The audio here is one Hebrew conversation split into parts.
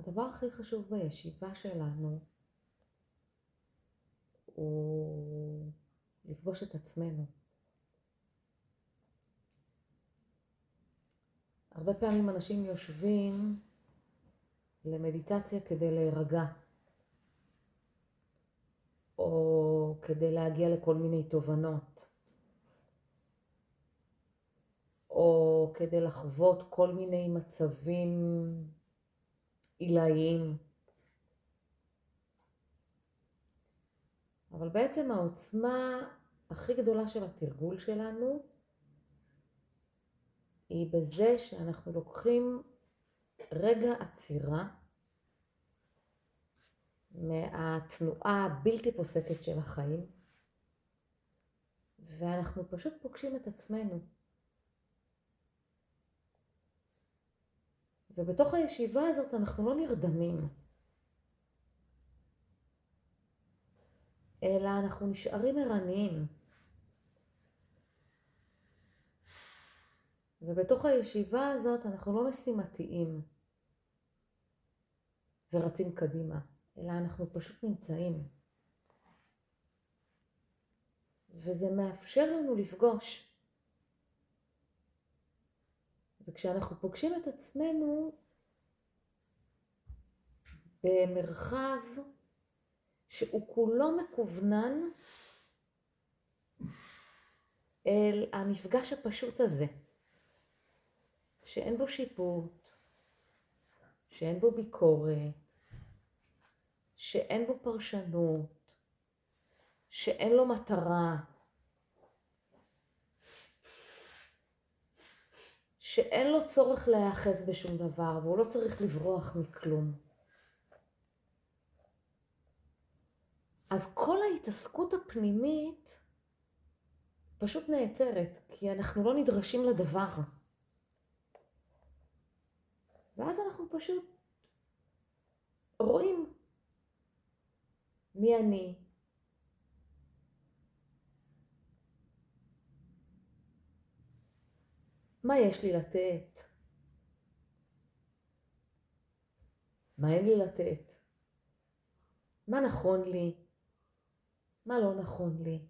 הדבר הכי חשוב בישיבה שלנו הוא לפגוש את עצמנו. הרבה פעמים אנשים יושבים למדיטציה כדי להירגע, או כדי להגיע לכל מיני תובנות, או כדי לחוות כל מיני מצבים עילאיים. אבל בעצם העוצמה הכי גדולה של התרגול שלנו היא בזה שאנחנו לוקחים רגע עצירה מהתנועה הבלתי פוסקת של החיים, ואנחנו פשוט פוגשים את עצמנו. ובתוך הישיבה הזאת אנחנו לא נרדמים, אלא אנחנו נשארים ערניים. ובתוך הישיבה הזאת אנחנו לא משימתיים ורצים קדימה, אלא אנחנו פשוט נמצאים. וזה מאפשר לנו לפגוש. וכשאנחנו פוגשים את עצמנו במרחב שהוא כולו מקוונן אל המפגש הפשוט הזה, שאין בו שיפוט, שאין בו ביקורת, שאין בו פרשנות, שאין לו מטרה, שאין לו צורך להיאחז בשום דבר, והוא לא צריך לברוח מכלום. אז כל ההתעסקות הפנימית פשוט נעצרת, כי אנחנו לא נדרשים לדבר. ואז אנחנו פשוט רואים מי אני, מה יש לי לתת, מה אין לי לתת, מה נכון לי, מה לא נכון לי.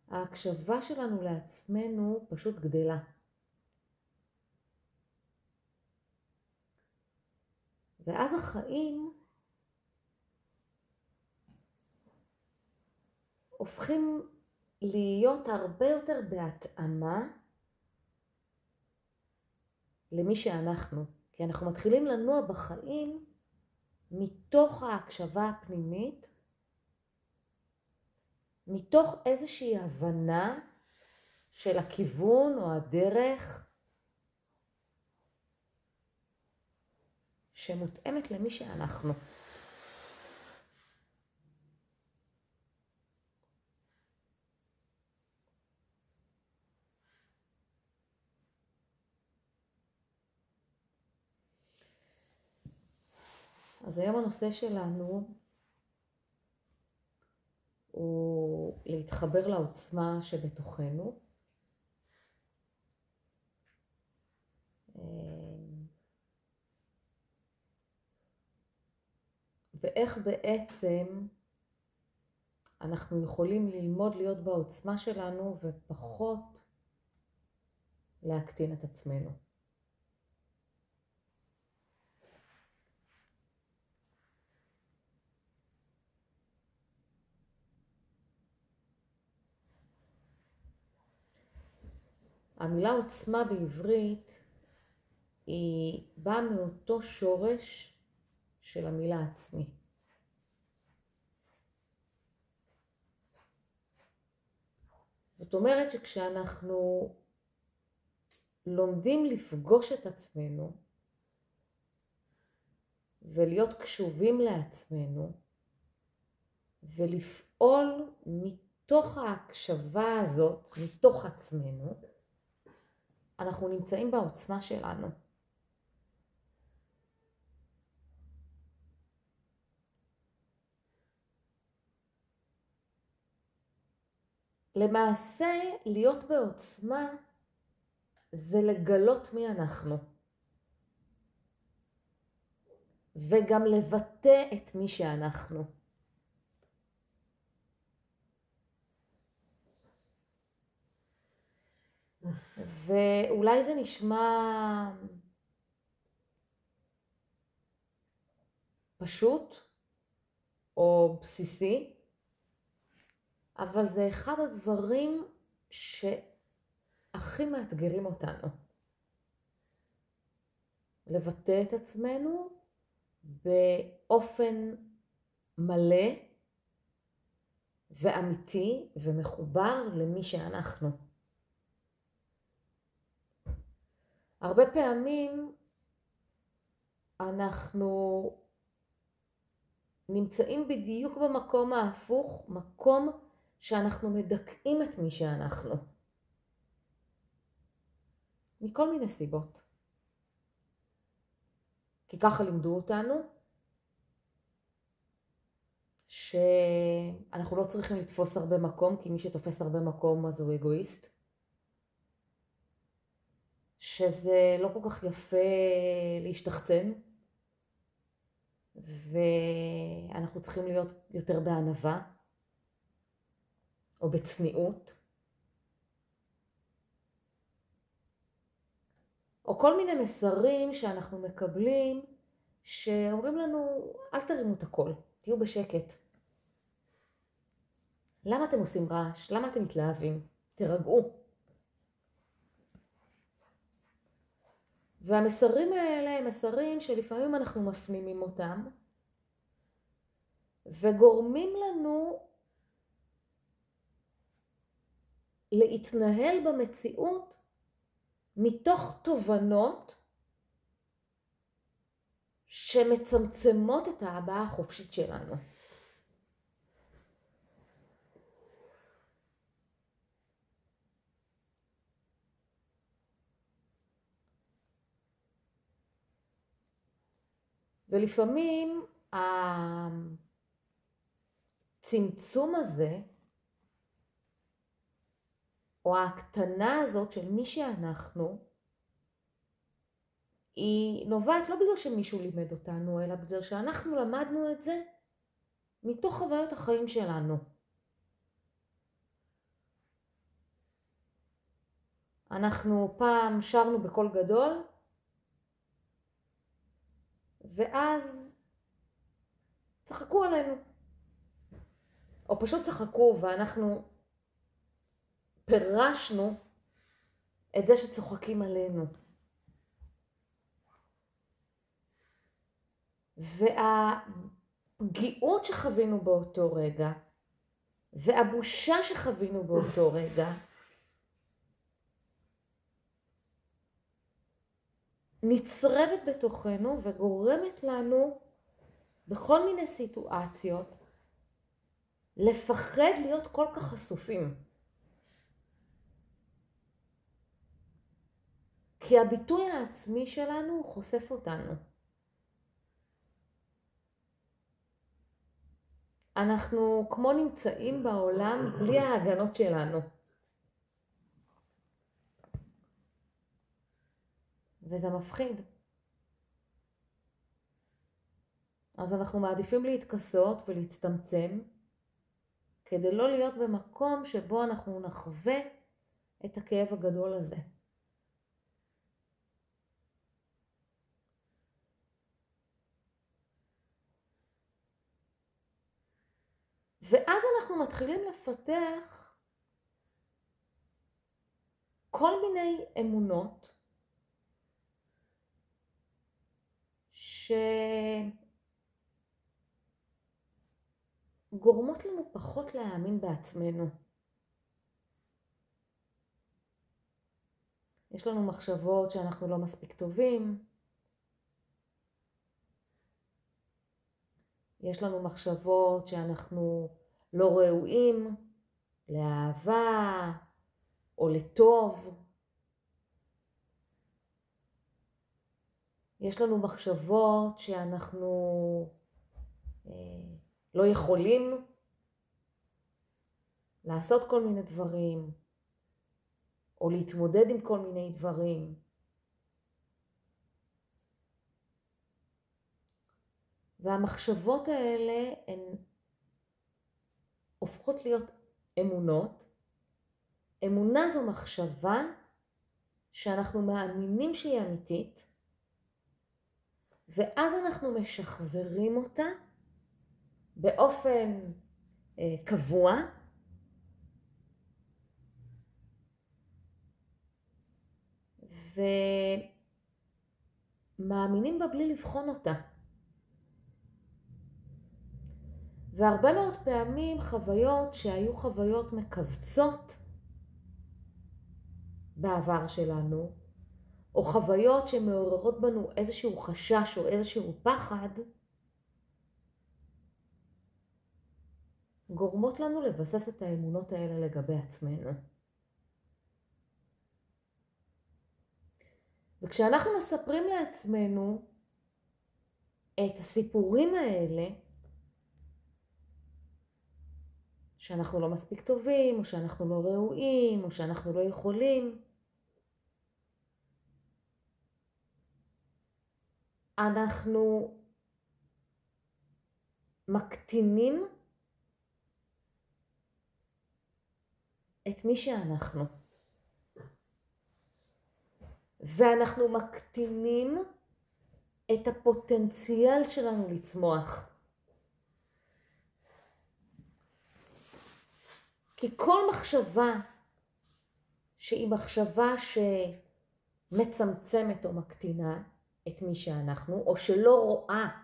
ההקשבה שלנו לעצמנו פשוט גדלה. ואז החיים הופכים להיות הרבה יותר בהתאמה למי שאנחנו. כי אנחנו מתחילים לנוע בחיים מתוך ההקשבה הפנימית, מתוך איזושהי הבנה של הכיוון או הדרך שמותאמת למי שאנחנו. אז היום הנושא שלנו הוא להתחבר לעוצמה שבתוכנו. ואיך בעצם אנחנו יכולים ללמוד להיות בעוצמה שלנו ופחות להקטין את עצמנו. המילה עוצמה בעברית היא באה מאותו שורש של המילה עצמי. זאת אומרת שכשאנחנו לומדים לפגוש את עצמנו ולהיות קשובים לעצמנו ולפעול מתוך ההקשבה הזאת, מתוך עצמנו, אנחנו נמצאים בעוצמה שלנו. למעשה, להיות בעוצמה זה לגלות מי אנחנו. וגם לבטא את מי שאנחנו. ואולי זה נשמע פשוט או בסיסי, אבל זה אחד הדברים שהכי מאתגרים אותנו. לבטא את עצמנו באופן מלא ואמיתי ומחובר למי שאנחנו. הרבה פעמים אנחנו נמצאים בדיוק במקום ההפוך, מקום שאנחנו מדכאים את מי שאנחנו. מכל מיני סיבות. כי ככה לימדו אותנו, שאנחנו לא צריכים לתפוס הרבה מקום, כי מי שתופס הרבה מקום אז הוא אגואיסט. שזה לא כל כך יפה להשתחצן, ואנחנו צריכים להיות יותר בענווה, או בצניעות, או כל מיני מסרים שאנחנו מקבלים, שאומרים לנו, אל תרימו את הכל, תהיו בשקט. למה אתם עושים רעש? למה אתם מתלהבים? תרגעו. והמסרים האלה הם מסרים שלפעמים אנחנו מפנימים אותם, וגורמים לנו להתנהל במציאות מתוך תובנות שמצמצמות את ההבעה החופשית שלנו. ולפעמים הצמצום הזה, או ההקטנה הזאת של מי שאנחנו, היא נובעת לא בגלל שמישהו לימד אותנו, אלא בגלל שאנחנו למדנו את זה מתוך חוויות החיים שלנו. אנחנו פעם שרנו בקול גדול, ואז צחקו עלינו. או פשוט צחקו ואנחנו פירשנו את זה שצוחקים עלינו. והפגיעות שחווינו באותו רגע, והבושה שחווינו באותו רגע, נצרבת בתוכנו וגורמת לנו בכל מיני סיטואציות לפחד להיות כל כך חשופים. כי הביטוי העצמי שלנו חושף אותנו. אנחנו כמו נמצאים בעולם בלי ההגנות שלנו. וזה מפחיד. אז אנחנו מעדיפים להתכסות ולהצטמצם, כדי לא להיות במקום שבו אנחנו נחווה את הכאב הגדול הזה. ואז אנחנו מתחילים לפתח כל מיני אמונות שגורמות לנו פחות להאמין בעצמנו. יש לנו מחשבות שאנחנו לא מספיק טובים. יש לנו מחשבות שאנחנו לא ראויים לאהבה או לטוב. יש לנו מחשבות שאנחנו לא יכולים לעשות כל מיני דברים, או להתמודד עם כל מיני דברים. והמחשבות האלה הן הופכות להיות אמונות. אמונה זו מחשבה שאנחנו מאמינים שהיא אמיתית, ואז אנחנו משחזרים אותה באופן קבוע, ומאמינים בה בלי לבחון אותה. והרבה מאוד פעמים חוויות שהיו חוויות מקבצות בעבר שלנו, או חוויות שמעוררות בנו איזשהו חשש או איזשהו פחד, גורמות לנו לבסס את האמונות האלה לגבי עצמנו. וכשאנחנו מספרים לעצמנו את הסיפורים האלה, שאנחנו לא מספיק טובים, או שאנחנו לא ראויים, או שאנחנו לא יכולים, אנחנו מקטינים את מי שאנחנו. ואנחנו מקטינים את הפוטנציאל שלנו לצמוח. כי כל מחשבה שהיא מחשבה שמצמצמת או מקטינה את מי שאנחנו, או שלא רואה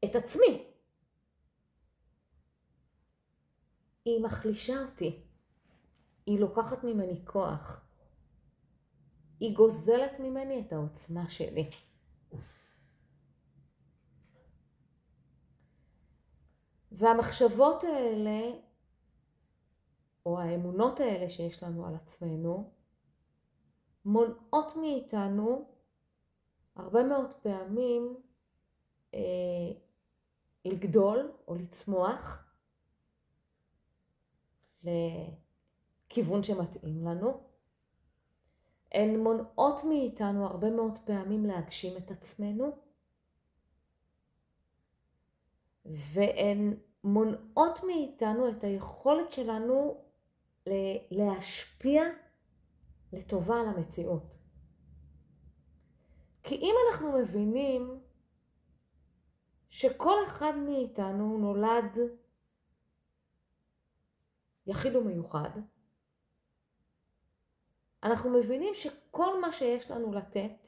את עצמי, היא מחלישה אותי, היא לוקחת ממני כוח, היא גוזלת ממני את העוצמה שלי. והמחשבות האלה, או האמונות האלה שיש לנו על עצמנו, מונעות מאיתנו הרבה מאוד פעמים לגדול או לצמוח לכיוון שמתאים לנו. הן מונעות מאיתנו הרבה מאוד פעמים להגשים את עצמנו, והן מונעות מאיתנו את היכולת שלנו להשפיע לטובה על המציאות. כי אם אנחנו מבינים שכל אחד מאיתנו נולד יחיד ומיוחד, אנחנו מבינים שכל מה שיש לנו לתת,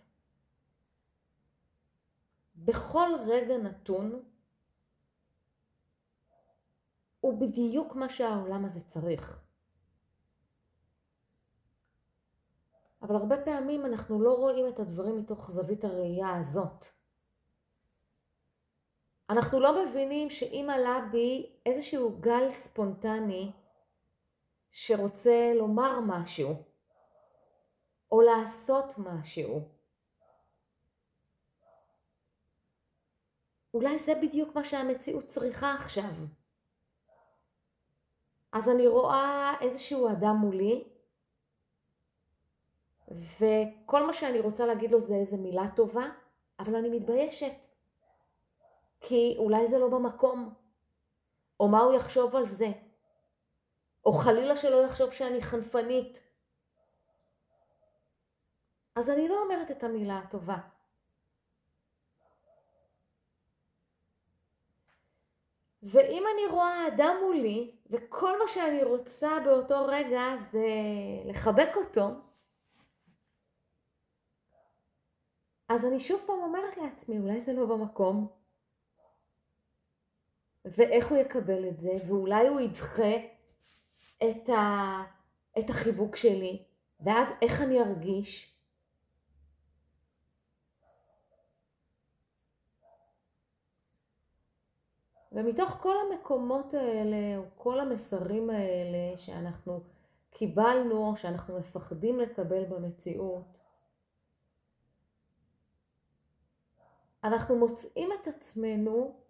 בכל רגע נתון, הוא בדיוק מה שהעולם הזה צריך. אבל הרבה פעמים אנחנו לא רואים את הדברים מתוך זווית הראייה הזאת. אנחנו לא מבינים שאם עלה בי איזשהו גל ספונטני שרוצה לומר משהו, או לעשות משהו, אולי זה בדיוק מה שהמציאות צריכה עכשיו. אז אני רואה איזשהו אדם מולי, וכל מה שאני רוצה להגיד לו זה איזו מילה טובה, אבל אני מתביישת. כי אולי זה לא במקום, או מה הוא יחשוב על זה, או חלילה שלא יחשוב שאני חנפנית. אז אני לא אומרת את המילה הטובה. ואם אני רואה אדם מולי, וכל מה שאני רוצה באותו רגע זה לחבק אותו, אז אני שוב פעם אומרת לעצמי, אולי זה לא במקום, ואיך הוא יקבל את זה, ואולי הוא ידחה את החיבוק שלי, ואז איך אני ארגיש? ומתוך כל המקומות האלה, או כל המסרים האלה שאנחנו קיבלנו, או שאנחנו מפחדים לקבל במציאות, אנחנו מוצאים את עצמנו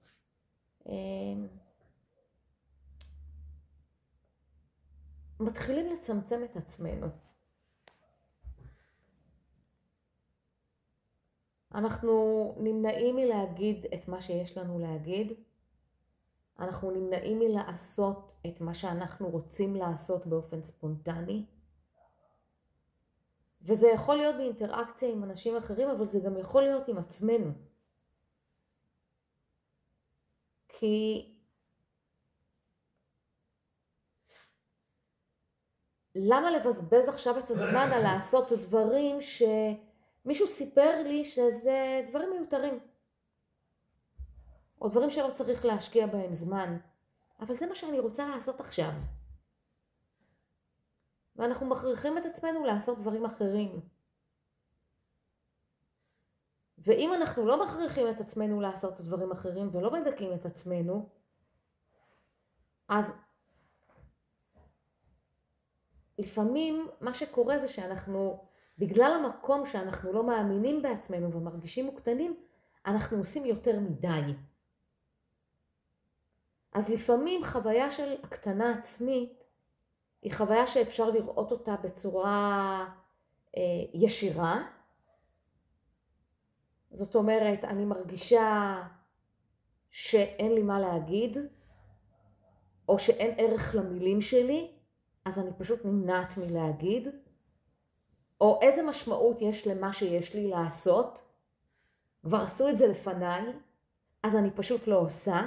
מתחילים לצמצם את עצמנו. אנחנו נמנעים מלהגיד את מה שיש לנו להגיד. אנחנו נמנעים מלעשות את מה שאנחנו רוצים לעשות באופן ספונטני. וזה יכול להיות באינטראקציה עם אנשים אחרים, אבל זה גם יכול להיות עם עצמנו. כי למה לבזבז עכשיו את הזמן על לעשות דברים שמישהו סיפר לי שזה דברים מיותרים? או דברים שלא צריך להשקיע בהם זמן. אבל זה מה שאני רוצה לעשות עכשיו. ואנחנו מכריחים את עצמנו לעשות דברים אחרים. ואם אנחנו לא מכריחים את עצמנו לעשות דברים אחרים ולא מדכים את עצמנו, אז לפעמים מה שקורה זה שאנחנו, בגלל המקום שאנחנו לא מאמינים בעצמנו ומרגישים מוקטנים, אנחנו עושים יותר מדי. אז לפעמים חוויה של הקטנה עצמית היא חוויה שאפשר לראות אותה בצורה ישירה. זאת אומרת, אני מרגישה שאין לי מה להגיד, או שאין ערך למילים שלי, אז אני פשוט נמנעת מלהגיד. או איזה משמעות יש למה שיש לי לעשות, כבר עשו את זה לפניי, אז אני פשוט לא עושה.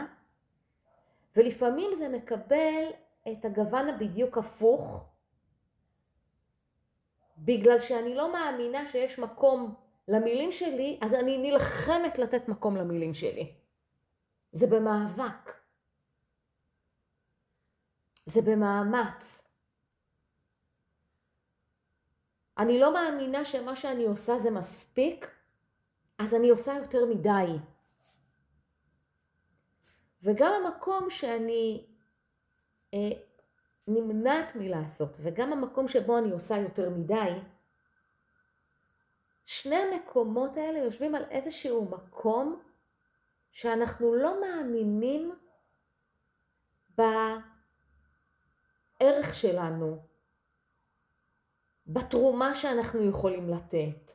ולפעמים זה מקבל את הגוון הבדיוק הפוך, בגלל שאני לא מאמינה שיש מקום למילים שלי, אז אני נלחמת לתת מקום למילים שלי. זה במאבק. זה במאמץ. אני לא מאמינה שמה שאני עושה זה מספיק, אז אני עושה יותר מדי. וגם המקום שאני נמנעת מלעשות, וגם המקום שבו אני עושה יותר מדי, שני המקומות האלה יושבים על איזשהו מקום שאנחנו לא מאמינים בערך שלנו, בתרומה שאנחנו יכולים לתת,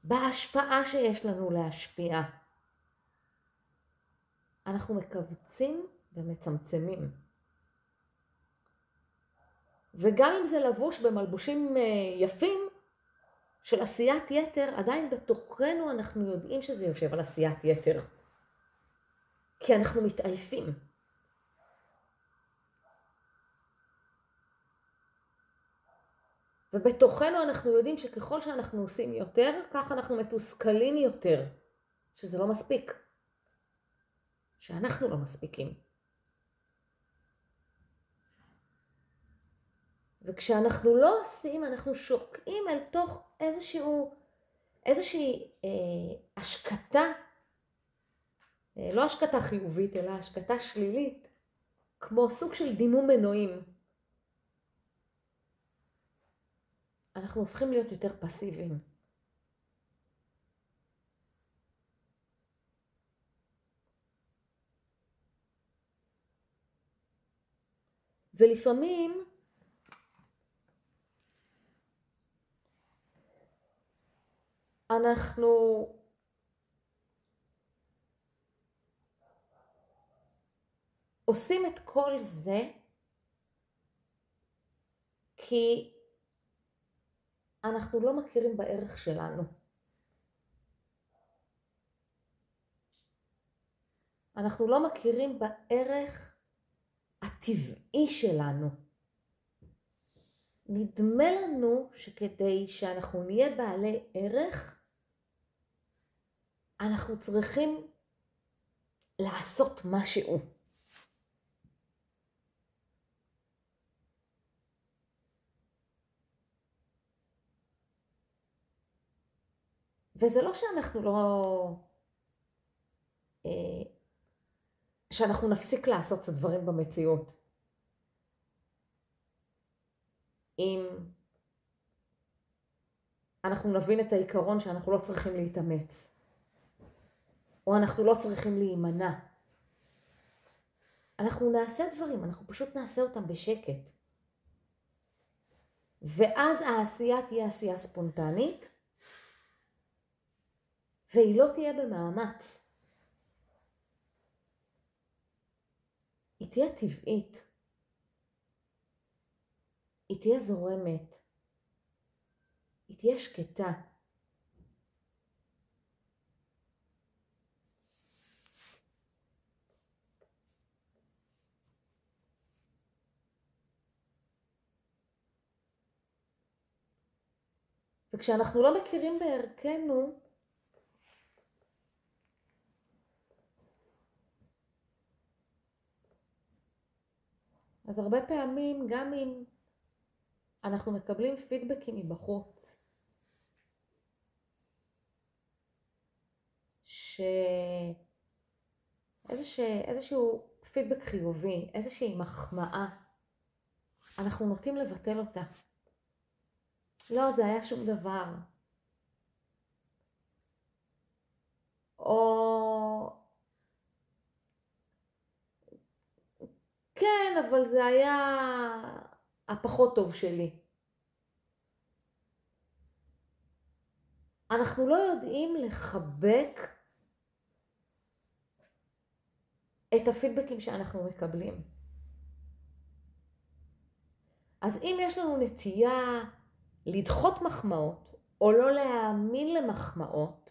בהשפעה שיש לנו להשפיע. אנחנו מקבצים ומצמצמים. וגם אם זה לבוש במלבושים יפים של עשיית יתר, עדיין בתוכנו אנחנו יודעים שזה יושב על עשיית יתר. כי אנחנו מתעייפים. ובתוכנו אנחנו יודעים שככל שאנחנו עושים יותר, כך אנחנו מתוסכלים יותר, שזה לא מספיק. שאנחנו לא מספיקים. וכשאנחנו לא עושים, אנחנו שוקעים אל תוך איזושהי השקטה, לא השקטה חיובית, אלא השקטה שלילית, כמו סוג של דימום מנועים. אנחנו הופכים להיות יותר פסיביים. ולפעמים אנחנו עושים את כל זה כי אנחנו לא מכירים בערך שלנו. אנחנו לא מכירים בערך הטבעי שלנו. נדמה לנו שכדי שאנחנו נהיה בעלי ערך, אנחנו צריכים לעשות משהו. וזה לא שאנחנו שאנחנו נפסיק לעשות את הדברים במציאות. אם אנחנו נבין את העיקרון שאנחנו לא צריכים להתאמץ, או אנחנו לא צריכים להימנע. אנחנו נעשה דברים, אנחנו פשוט נעשה אותם בשקט. ואז העשייה תהיה עשייה ספונטנית, והיא לא תהיה במאמץ. היא תהיה טבעית. היא תהיה זורמת. היא תהיה שקטה. וכשאנחנו לא מכירים בערכנו, אז הרבה פעמים גם אם אנחנו מקבלים פידבקים מבחוץ, איזשהו פידבק חיובי, איזושהי מחמאה, אנחנו נוטים לבטל אותה. לא, זה היה שום דבר. או כן, אבל זה היה הפחות טוב שלי. אנחנו לא יודעים לחבק את הפידבקים שאנחנו מקבלים. אז אם יש לנו נטייה לדחות מחמאות, או לא להאמין למחמאות,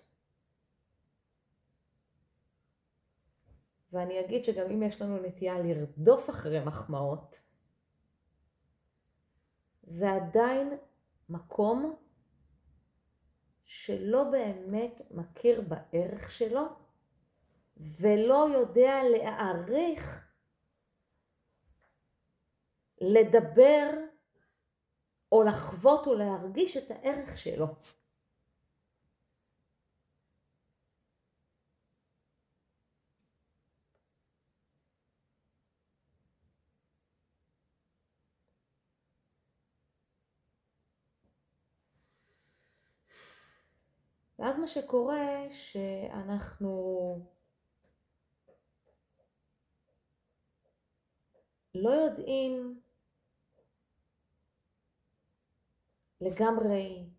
ואני אגיד שגם אם יש לנו נטייה לרדוף אחרי מחמאות, זה עדיין מקום שלא באמת מכיר בערך שלו, ולא יודע להעריך, לדבר, או לחוות או להרגיש את הערך שלו. ואז מה שקורה שאנחנו לא יודעים לגמרי,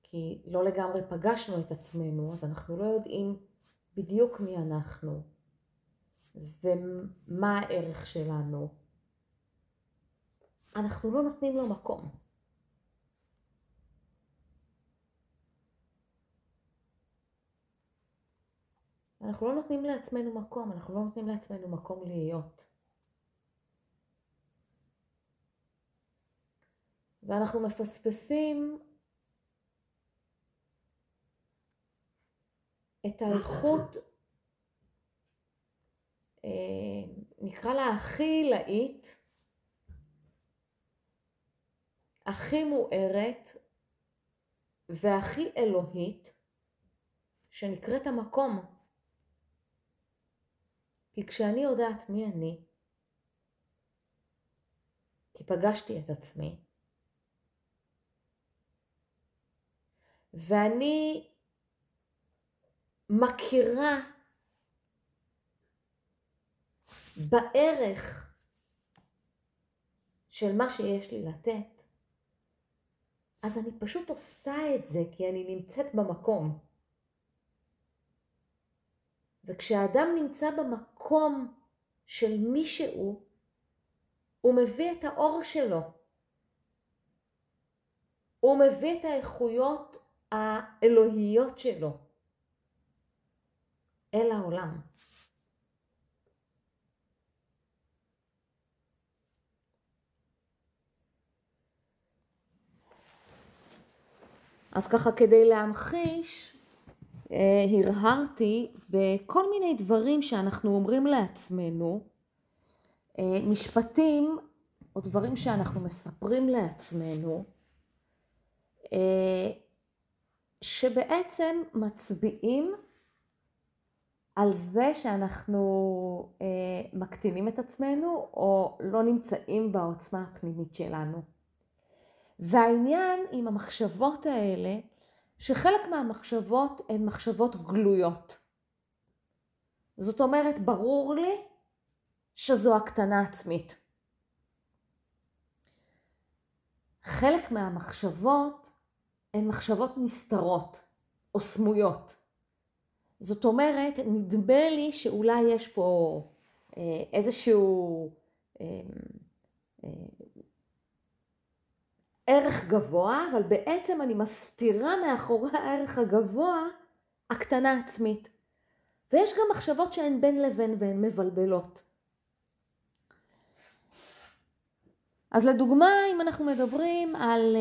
כי לא לגמרי פגשנו את עצמנו, אז אנחנו לא יודעים בדיוק מי אנחנו ומה הערך שלנו. אנחנו לא נותנים לו מקום. אנחנו לא נותנים לעצמנו מקום, אנחנו לא נותנים לעצמנו מקום להיות. ואנחנו מפספסים את האיכות, נקרא לה הכי עילאית, הכי מוארת והכי אלוהית, שנקראת המקום. כי כשאני יודעת מי אני, כי פגשתי את עצמי, ואני מכירה בערך של מה שיש לי לתת, אז אני פשוט עושה את זה כי אני נמצאת במקום. וכשהאדם נמצא במקום של מישהו, הוא מביא את האור שלו. הוא מביא את האיכויות האלוהיות שלו אל העולם. אז ככה כדי להמחיש, הרהרתי בכל מיני דברים שאנחנו אומרים לעצמנו, משפטים או דברים שאנחנו מספרים לעצמנו, שבעצם מצביעים על זה שאנחנו מקטינים את עצמנו או לא נמצאים בעוצמה הפנימית שלנו. והעניין עם המחשבות האלה, שחלק מהמחשבות הן מחשבות גלויות. זאת אומרת, ברור לי שזו הקטנה עצמית. חלק מהמחשבות הן מחשבות נסתרות או סמויות. זאת אומרת, נדמה לי שאולי יש פה איזשהו ערך גבוה, אבל בעצם אני מסתירה מאחורי הערך הגבוה הקטנה עצמית. ויש גם מחשבות שהן בין לבין והן מבלבלות. אז לדוגמה, אם אנחנו מדברים על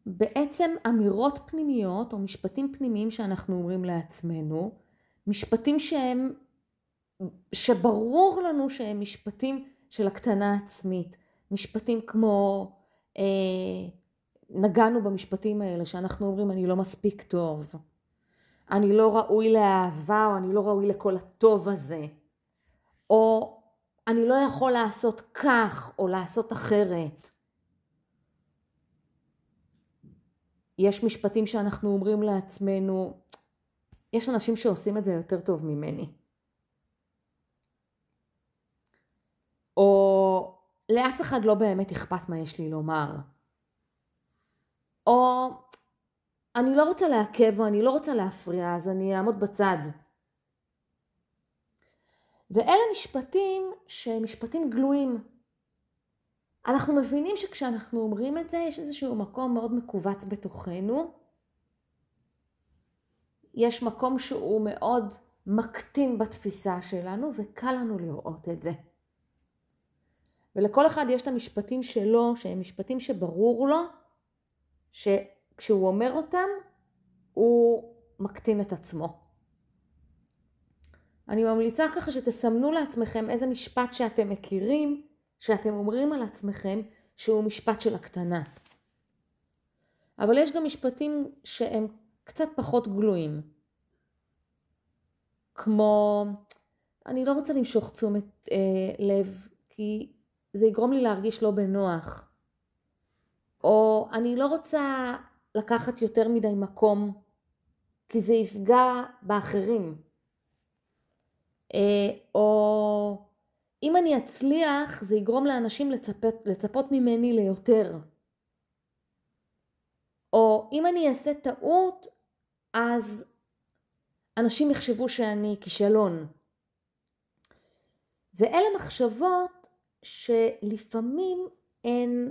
בעצם אמירות פנימיות או משפטים פנימיים שאנחנו אומרים לעצמנו, משפטים שברור לנו שהם משפטים של הקטנה עצמית, משפטים כמו, נגענו במשפטים האלה שאנחנו אומרים אני לא מספיק טוב, אני לא ראוי לאהבה או אני לא ראוי לכל הטוב הזה, או אני לא יכול לעשות כך או לעשות אחרת. יש משפטים שאנחנו אומרים לעצמנו, יש אנשים שעושים את זה יותר טוב ממני. או לאף אחד לא באמת אכפת מה יש לי לומר. או אני לא רוצה לעכב או אני לא רוצה להפריע, אז אני אעמוד בצד. ואלה משפטים שהם משפטים גלויים. אנחנו מבינים שכשאנחנו אומרים את זה, יש איזשהו מקום מאוד מקובץ בתוכנו. יש מקום שהוא מאוד מקטין בתפיסה שלנו, וקל לנו לראות את זה. ולכל אחד יש את המשפטים שלו, שהם משפטים שברור לו, שכשהוא אומר אותם, הוא מקטין את עצמו. אני ממליצה ככה שתסמנו לעצמכם איזה משפט שאתם מכירים, שאתם אומרים על עצמכם שהוא משפט של הקטנה. אבל יש גם משפטים שהם קצת פחות גלויים. כמו, אני לא רוצה למשוך תשומת לב, כי זה יגרום לי להרגיש לא בנוח. או אני לא רוצה לקחת יותר מדי מקום, כי זה יפגע באחרים. או אם אני אצליח, זה יגרום לאנשים לצפות ממני ליותר. או אם אני אעשה טעות, אז אנשים יחשבו שאני כישלון. ואלה מחשבות שלפעמים הן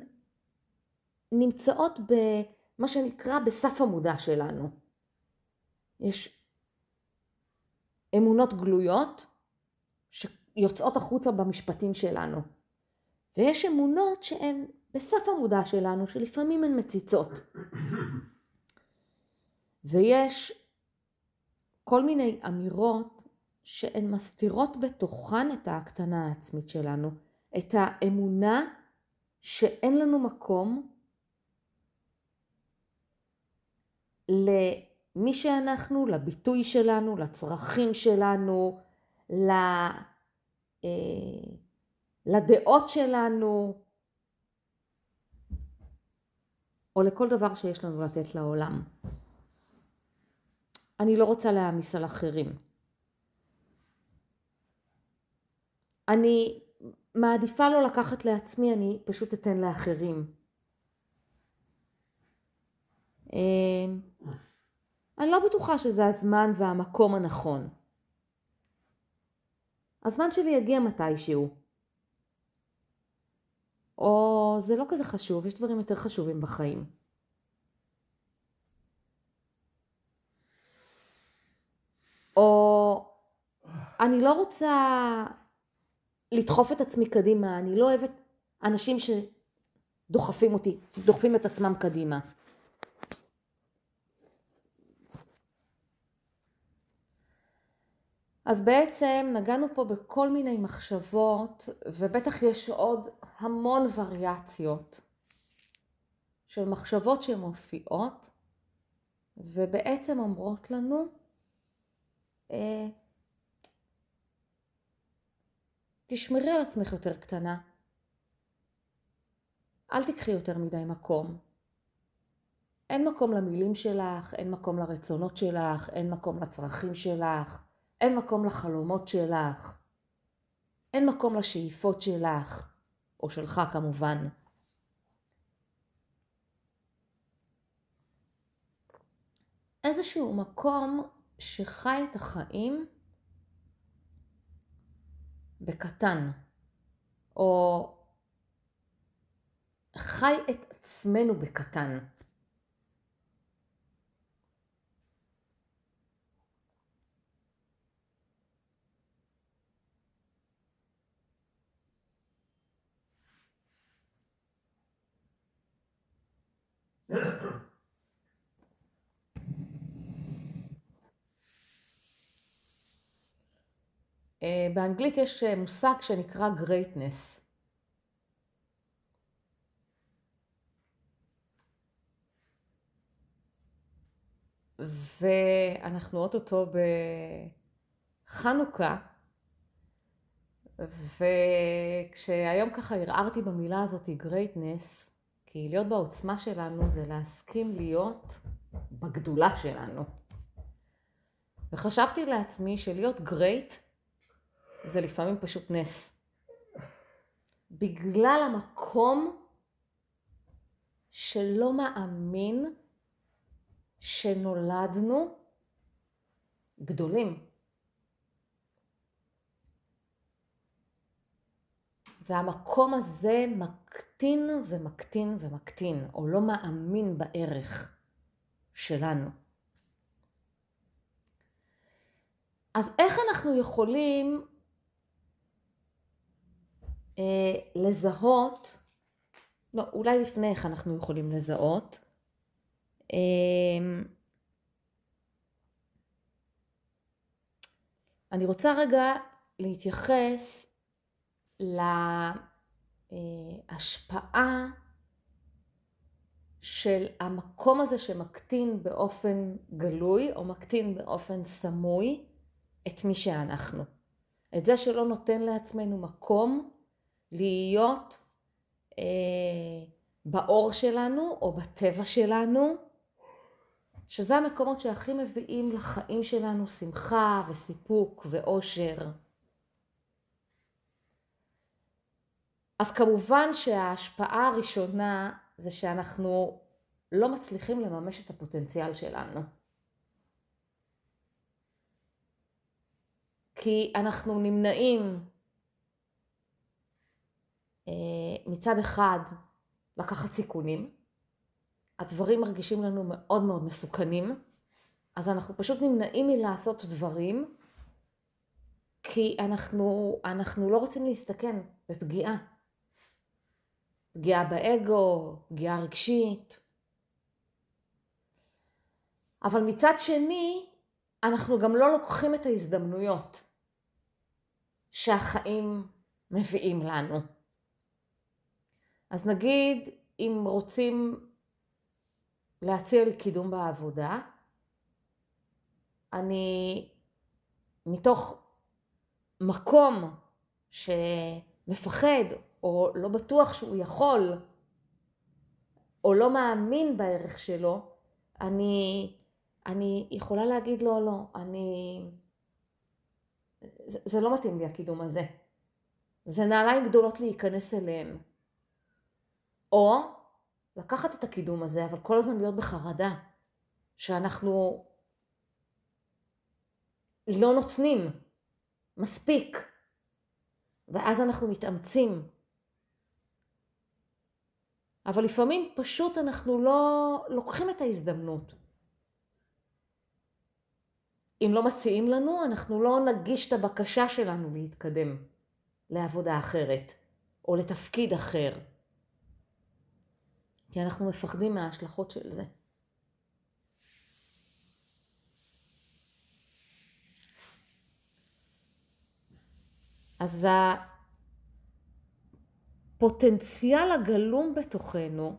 נמצאות במה שנקרא בסף המודע שלנו. יש אמונות גלויות שיוצאות החוצה במשפטים שלנו. ויש אמונות שהן בסף המודע שלנו, שלפעמים הן מציצות. ויש כל מיני אמירות שהן מסתירות בתוכן את ההקטנה העצמית שלנו. את האמונה שאין לנו מקום למי שאנחנו, לביטוי שלנו, לצרכים שלנו, לדעות שלנו, או לכל דבר שיש לנו לתת לעולם. אני לא רוצה להעמיס על אחרים. אני מעדיפה לא לקחת לעצמי, אני פשוט אתן לאחרים. אני לא בטוחה שזה הזמן והמקום הנכון. הזמן שלי יגיע מתישהו. או זה לא כזה חשוב, יש דברים יותר חשובים בחיים. או אני לא רוצה לדחוף את עצמי קדימה, אני לא אוהבת אנשים שדוחפים אותי, דוחפים את עצמם קדימה. אז בעצם נגענו פה בכל מיני מחשבות, ובטח יש עוד המון וריאציות של מחשבות שמופיעות, ובעצם אומרות לנו, תשמרי על עצמך יותר קטנה, אל תקחי יותר מדי מקום. אין מקום למילים שלך, אין מקום לרצונות שלך, אין מקום לצרכים שלך, אין מקום לחלומות שלך, אין מקום לשאיפות שלך. או שלך כמובן. איזשהו מקום שחי את החיים בקטן, או חי את עצמנו בקטן. באנגלית יש מושג שנקרא greatness. ואנחנו אוטוטו בחנוכה, וכשהיום ככה הרערתי במילה הזאת greatness, כי להיות בעוצמה שלנו זה להסכים להיות בגדולה שלנו. וחשבתי לעצמי שלהיות great זה לפעמים פשוט נס. בגלל המקום שלא מאמין שנולדנו גדולים. והמקום הזה מקטין ומקטין ומקטין, או לא מאמין בערך שלנו. אז איך אנחנו יכולים לזהות, לא, אולי לפני איך אנחנו יכולים לזהות, אני רוצה רגע להתייחס להשפעה של המקום הזה שמקטין באופן גלוי או מקטין באופן סמוי את מי שאנחנו. את זה שלא נותן לעצמנו מקום להיות באור שלנו או בטבע שלנו, שזה המקומות שהכי מביאים לחיים שלנו שמחה וסיפוק ואושר. אז כמובן שההשפעה הראשונה זה שאנחנו לא מצליחים לממש את הפוטנציאל שלנו. כי אנחנו נמנעים מצד אחד לקחת סיכונים, הדברים מרגישים לנו מאוד מאוד מסוכנים, אז אנחנו פשוט נמנעים מלעשות דברים, כי אנחנו לא רוצים להסתכן בפגיעה. פגיעה באגו, פגיעה רגשית. אבל מצד שני, אנחנו גם לא לוקחים את ההזדמנויות שהחיים מביאים לנו. אז נגיד, אם רוצים להציע לי קידום בעבודה, אני מתוך מקום שמפחד או לא בטוח שהוא יכול או לא מאמין בערך שלו, אני יכולה להגיד לו לא, זה לא מתאים לי הקידום הזה. זה נעליים גדולות להיכנס אליהם. או לקחת את הקידום הזה, אבל כל הזמן להיות בחרדה, שאנחנו לא נותנים מספיק, ואז אנחנו מתאמצים. אבל לפעמים פשוט אנחנו לא לוקחים את ההזדמנות. אם לא מציעים לנו, אנחנו לא נגיש את הבקשה שלנו להתקדם לעבודה אחרת, או לתפקיד אחר. כי אנחנו מפחדים מההשלכות של זה. אז הפוטנציאל הגלום בתוכנו,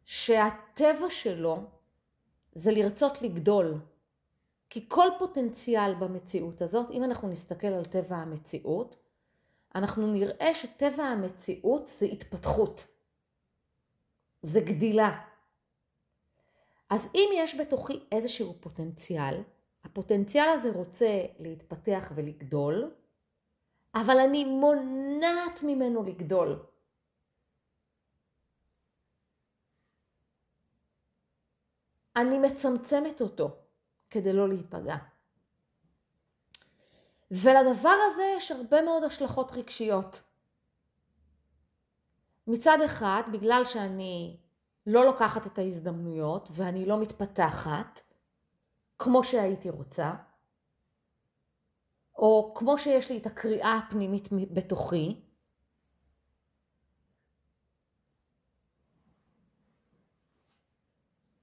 שהטבע שלו זה לרצות לגדול. כי כל פוטנציאל במציאות הזאת, אם אנחנו נסתכל על טבע המציאות, אנחנו נראה שטבע המציאות זה התפתחות. זה גדילה. אז אם יש בתוכי איזשהו פוטנציאל, הפוטנציאל הזה רוצה להתפתח ולגדול, אבל אני מונעת ממנו לגדול. אני מצמצמת אותו כדי לא להיפגע. ולדבר הזה יש הרבה מאוד השלכות רגשיות. מצד אחד, בגלל שאני לא לוקחת את ההזדמנויות ואני לא מתפתחת כמו שהייתי רוצה, או כמו שיש לי את הקריאה הפנימית בתוכי,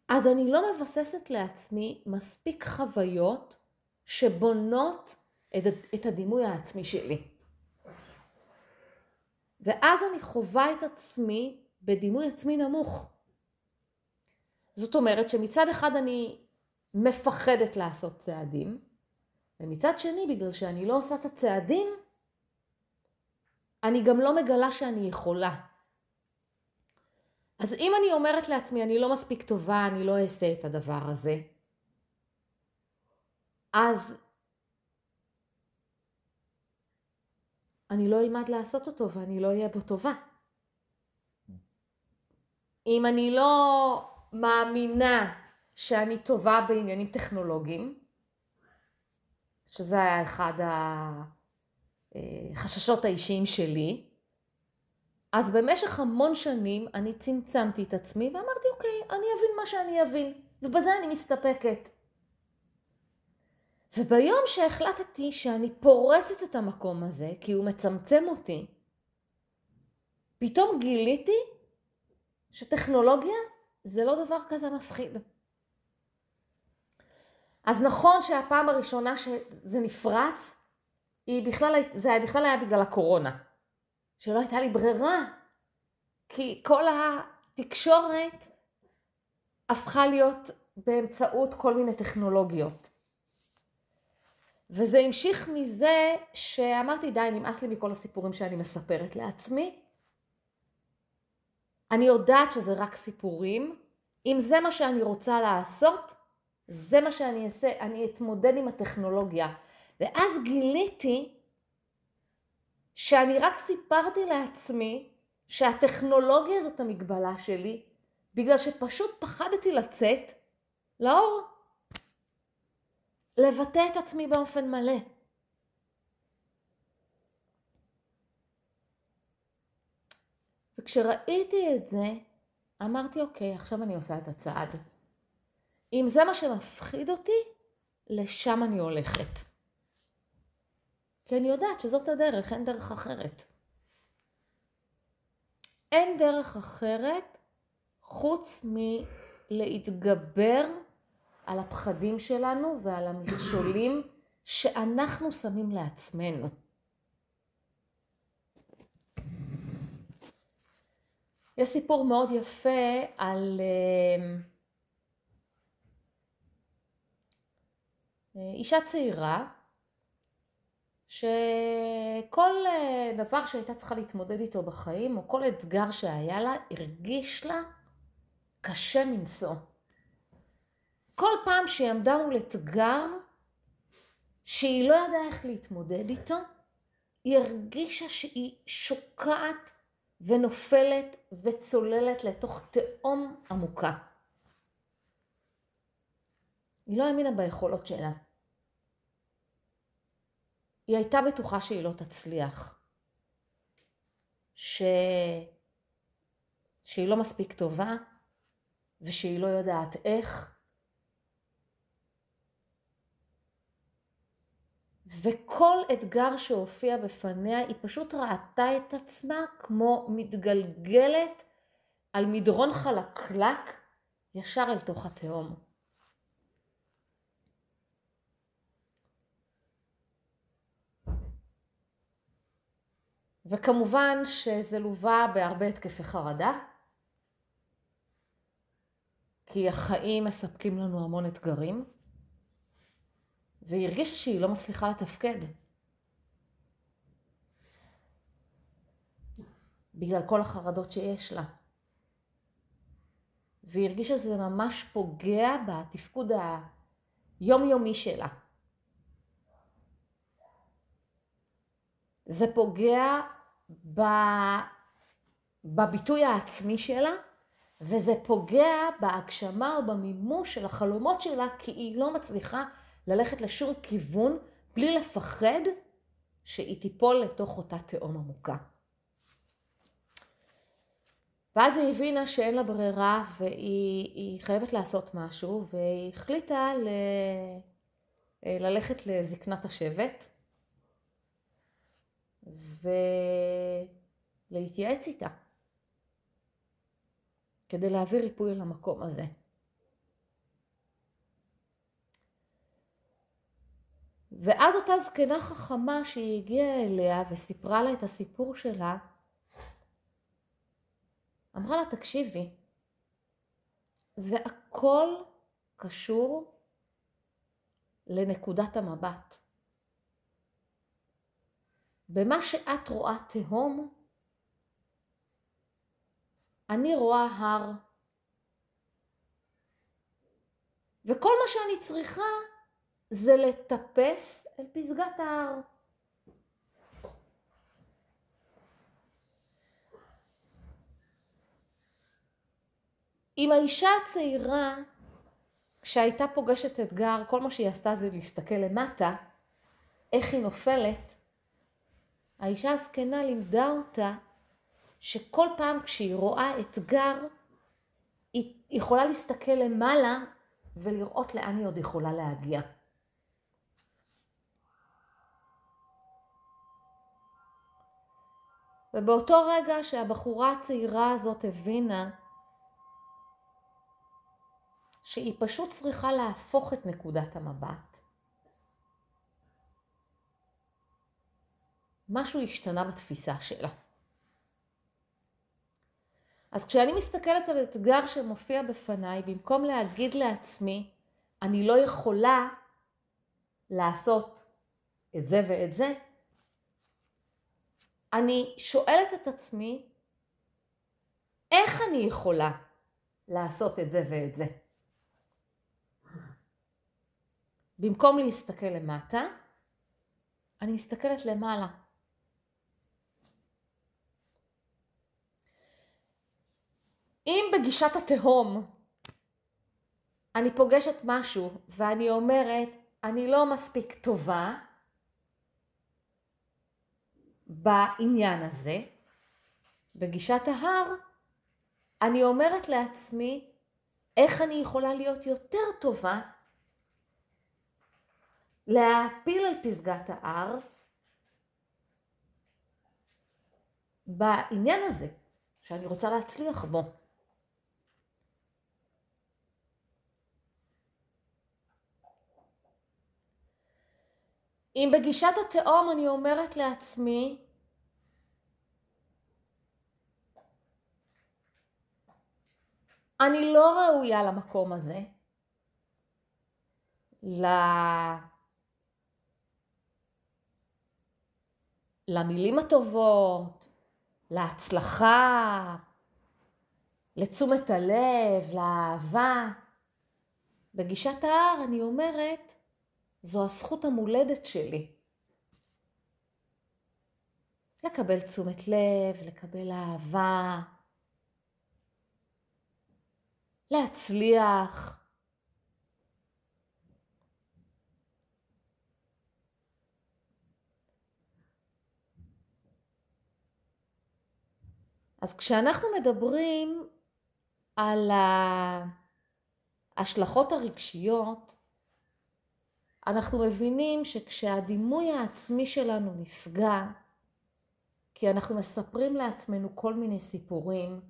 אז אני לא מבססת לעצמי מספיק חוויות שבונות את הדימוי העצמי שלי. ואז אני חווה את עצמי בדימוי עצמי נמוך. זאת אומרת שמצד אחד אני מפחדת לעשות צעדים, ומצד שני, בגלל שאני לא עושה את הצעדים, אני גם לא מגלה שאני יכולה. אז אם אני אומרת לעצמי, אני לא מספיק טובה, אני לא אעשה את הדבר הזה, אז אני לא אלמד לעשות אותו ואני לא אהיה בו טובה. אם אני לא מאמינה שאני טובה בעניינים טכנולוגיים, שזה היה אחד החששות האישיים שלי, אז במשך המון שנים אני צמצמתי את עצמי ואמרתי, אוקיי, אני אבין מה שאני אבין, ובזה אני מסתפקת. וביום שהחלטתי שאני פורצת את המקום הזה, כי הוא מצמצם אותי, פתאום גיליתי שטכנולוגיה זה לא דבר כזה מפחיד. אז נכון שהפעם הראשונה שזה נפרץ, זה בכלל היה בגלל הקורונה. שלא הייתה לי ברירה, כי כל התקשורת הפכה להיות באמצעות כל מיני טכנולוגיות. וזה המשיך מזה שאמרתי, די, נמאס לי מכל הסיפורים שאני מספרת לעצמי. אני יודעת שזה רק סיפורים. אם זה מה שאני רוצה לעשות, זה מה שאני אעשה, אני אתמודד עם הטכנולוגיה. ואז גיליתי שאני רק סיפרתי לעצמי שהטכנולוגיה זאת המגבלה שלי, בגלל שפשוט פחדתי לצאת לאור, לבטא את עצמי באופן מלא. וכשראיתי את זה, אמרתי, אוקיי, עכשיו אני עושה את הצעד. אם זה מה שמפחיד אותי, לשם אני הולכת. כי אני יודעת שזאת הדרך, אין דרך אחרת. אין דרך אחרת חוץ מלהתגבר על הפחדים שלנו ועל המכשולים שאנחנו שמים לעצמנו. יש סיפור מאוד יפה על אישה צעירה, שכל דבר שהייתה צריכה להתמודד איתו בחיים, או כל אתגר שהיה לה, הרגיש לה קשה מנשוא. כל פעם שהיא עמדה מול אתגר שהיא לא ידעה איך להתמודד איתו, היא הרגישה שהיא שוקעת ונופלת וצוללת לתוך תהום עמוקה. היא לא האמינה ביכולות שלה. היא הייתה בטוחה שהיא לא תצליח, שהיא לא מספיק טובה ושהיא לא יודעת איך. וכל אתגר שהופיע בפניה, היא פשוט ראתה את עצמה כמו מתגלגלת על מדרון חלקלק ישר אל תוך התהום. וכמובן שזה לווה בהרבה התקפי חרדה, כי החיים מספקים לנו המון אתגרים, והיא הרגישה שהיא לא מצליחה לתפקד. בגלל כל החרדות שיש לה. והיא הרגישה שזה ממש פוגע בתפקוד היומיומי שלה. זה פוגע בביטוי העצמי שלה, וזה פוגע בהגשמה או במימוש של החלומות שלה, כי היא לא מצליחה ללכת לשום כיוון בלי לפחד שהיא תיפול לתוך אותה תהום עמוקה. ואז היא הבינה שאין לה ברירה והיא חייבת לעשות משהו, והיא החליטה ללכת לזקנת השבט ולהתייעץ איתה כדי להביא ריפוי למקום הזה. ואז אותה זקנה חכמה שהיא הגיעה אליה וסיפרה לה את הסיפור שלה, אמרה לה, תקשיבי, זה הכל קשור לנקודת המבט. במה שאת רואה תהום, אני רואה הר. וכל מה שאני צריכה זה לטפס אל פסגת ההר. עם האישה הצעירה, כשהייתה פוגשת אתגר, כל מה שהיא עשתה זה להסתכל למטה, איך היא נופלת. האישה הזקנה לימדה אותה שכל פעם כשהיא רואה אתגר, היא יכולה להסתכל למעלה ולראות לאן היא עוד יכולה להגיע. ובאותו רגע שהבחורה הצעירה הזאת הבינה שהיא פשוט צריכה להפוך את נקודת המבט, משהו השתנה בתפיסה שלה. אז כשאני מסתכלת על אתגר שמופיע בפניי, במקום להגיד לעצמי, אני לא יכולה לעשות את זה ואת זה, אני שואלת את עצמי, איך אני יכולה לעשות את זה ואת זה? במקום להסתכל למטה, אני מסתכלת למעלה. אם בגישת התהום אני פוגשת משהו ואני אומרת, אני לא מספיק טובה בעניין הזה, בגישת ההר אני אומרת לעצמי, איך אני יכולה להיות יותר טובה, להעפיל על פסגת ההר בעניין הזה שאני רוצה להצליח בו. אם בגישת התהום אני אומרת לעצמי, אני לא ראויה למקום הזה, למילים הטובות, להצלחה, לתשומת הלב, לאהבה. בגישת ההר אני אומרת, זו הזכות המולדת שלי. לקבל תשומת לב, לקבל אהבה, להצליח. אז כשאנחנו מדברים על ההשלכות הרגשיות, אנחנו מבינים שכשהדימוי העצמי שלנו נפגע, כי אנחנו מספרים לעצמנו כל מיני סיפורים,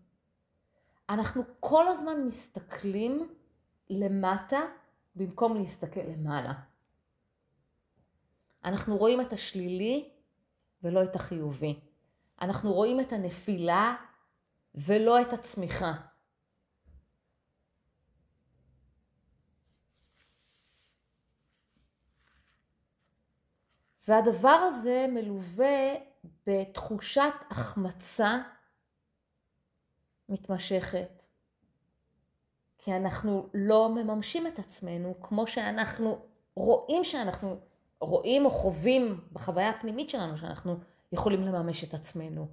אנחנו כל הזמן מסתכלים למטה במקום להסתכל למעלה. אנחנו רואים את השלילי ולא את החיובי. אנחנו רואים את הנפילה ולא את הצמיחה. והדבר הזה מלווה בתחושת החמצה מתמשכת. כי אנחנו לא מממשים את עצמנו כמו שאנחנו רואים שאנחנו רואים או חווים בחוויה הפנימית שלנו שאנחנו יכולים לממש את עצמנו.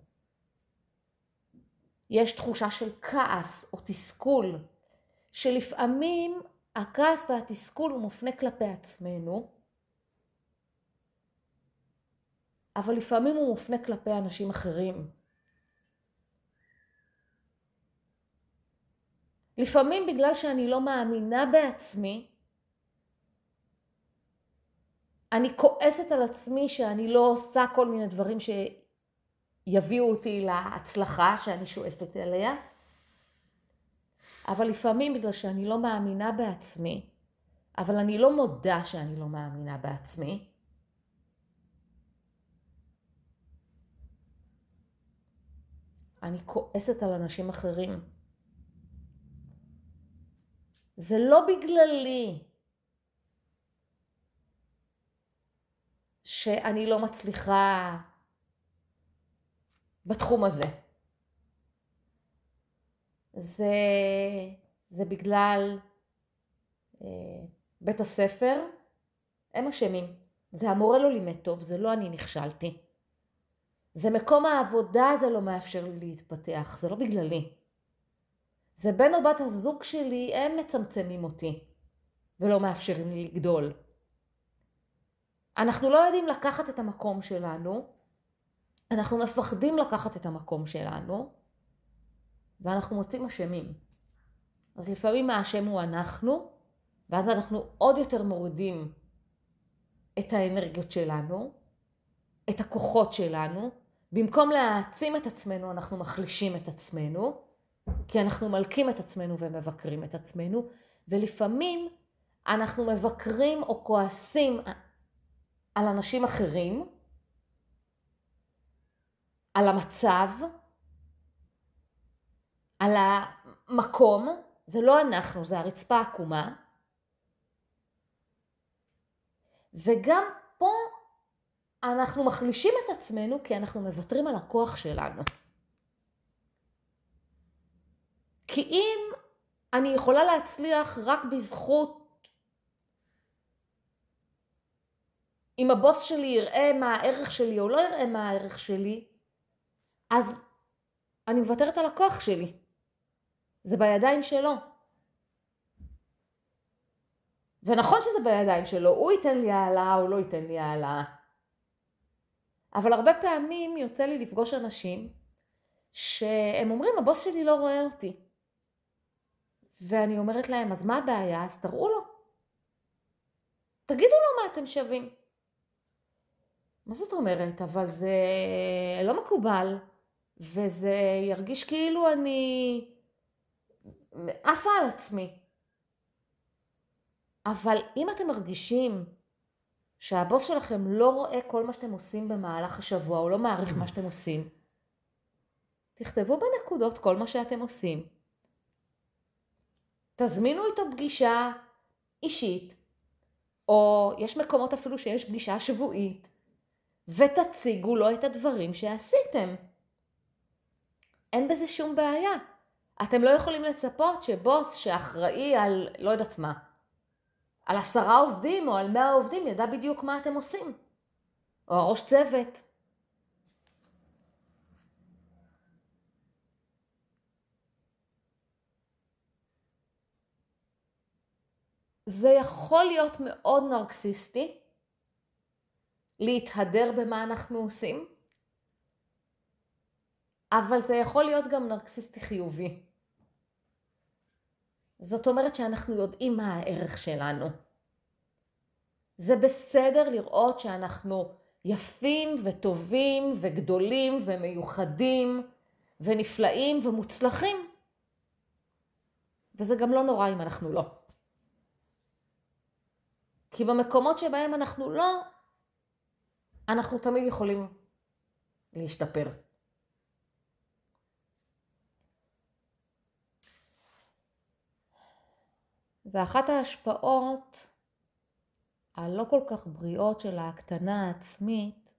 יש תחושה של כעס או תסכול, שלפעמים הכעס והתסכול הוא מופנה כלפי עצמנו, אבל לפעמים הוא מופנה כלפי אנשים אחרים. לפעמים בגלל שאני לא מאמינה בעצמי, אני כועסת על עצמי שאני לא עושה כל מיני דברים שיביאו אותי להצלחה שאני שואפת אליה. אבל לפעמים בגלל שאני לא מאמינה בעצמי, אבל אני לא מודה שאני לא מאמינה בעצמי, אני כועסת על אנשים אחרים. זה לא בגללי שאני לא מצליחה בתחום הזה. זה בגלל בית הספר, הם אשמים. זה המורה לא לימד טוב, זה לא אני נכשלתי. זה מקום העבודה, זה לא מאפשר לי להתפתח, זה לא בגללי. זה בן או בת הזוג שלי, הם מצמצמים אותי ולא מאפשרים לי לגדול. אנחנו לא יודעים לקחת את המקום שלנו, אנחנו מפחדים לקחת את המקום שלנו, ואנחנו מוצאים אשמים. אז לפעמים האשם הוא אנחנו, ואז אנחנו עוד יותר מורידים את האנרגיות שלנו, את הכוחות שלנו. במקום להעצים את עצמנו, אנחנו מחלישים את עצמנו, כי אנחנו מלקים את עצמנו ומבקרים את עצמנו, ולפעמים אנחנו מבקרים או כועסים על אנשים אחרים, על המצב, על המקום, זה לא אנחנו, זה הרצפה העקומה. וגם פה אנחנו מחלישים את עצמנו כי אנחנו מוותרים על הכוח שלנו. כי אם אני יכולה להצליח רק בזכות, אם הבוס שלי יראה מה הערך שלי או לא יראה מה הערך שלי, אז אני מוותרת על הכוח שלי. זה בידיים שלו. ונכון שזה בידיים שלו, הוא ייתן לי העלה או לא ייתן לי העלה. אבל הרבה פעמים יוצא לי לפגוש אנשים שהם אומרים, הבוס שלי לא רואה אותי. ואני אומרת להם, אז מה הבעיה? אז תראו לו. תגידו לו מה אתם שווים. מה זאת אומרת? אבל זה לא מקובל, וזה ירגיש כאילו אני עפה על עצמי. אבל אם אתם מרגישים שהבוס שלכם לא רואה כל מה שאתם עושים במהלך השבוע, או לא מעריך מה שאתם עושים, תכתבו בנקודות כל מה שאתם עושים. תזמינו איתו פגישה אישית, או יש מקומות אפילו שיש פגישה שבועית, ותציגו לו את הדברים שעשיתם. אין בזה שום בעיה. אתם לא יכולים לצפות שבוס שאחראי על לא יודעת מה, על 10 עובדים או על 100 עובדים ידע בדיוק מה אתם עושים. או הראש צוות. זה יכול להיות מאוד נרקסיסטי, להתהדר במה אנחנו עושים, אבל זה יכול להיות גם נרקסיסטי חיובי. זאת אומרת שאנחנו יודעים מה הערך שלנו. זה בסדר לראות שאנחנו יפים וטובים וגדולים ומיוחדים ונפלאים ומוצלחים. וזה גם לא נורא אם אנחנו לא. כי במקומות שבהם אנחנו לא, אנחנו תמיד יכולים להשתפר. ואחת ההשפעות הלא כל כך בריאות של ההקטנה העצמית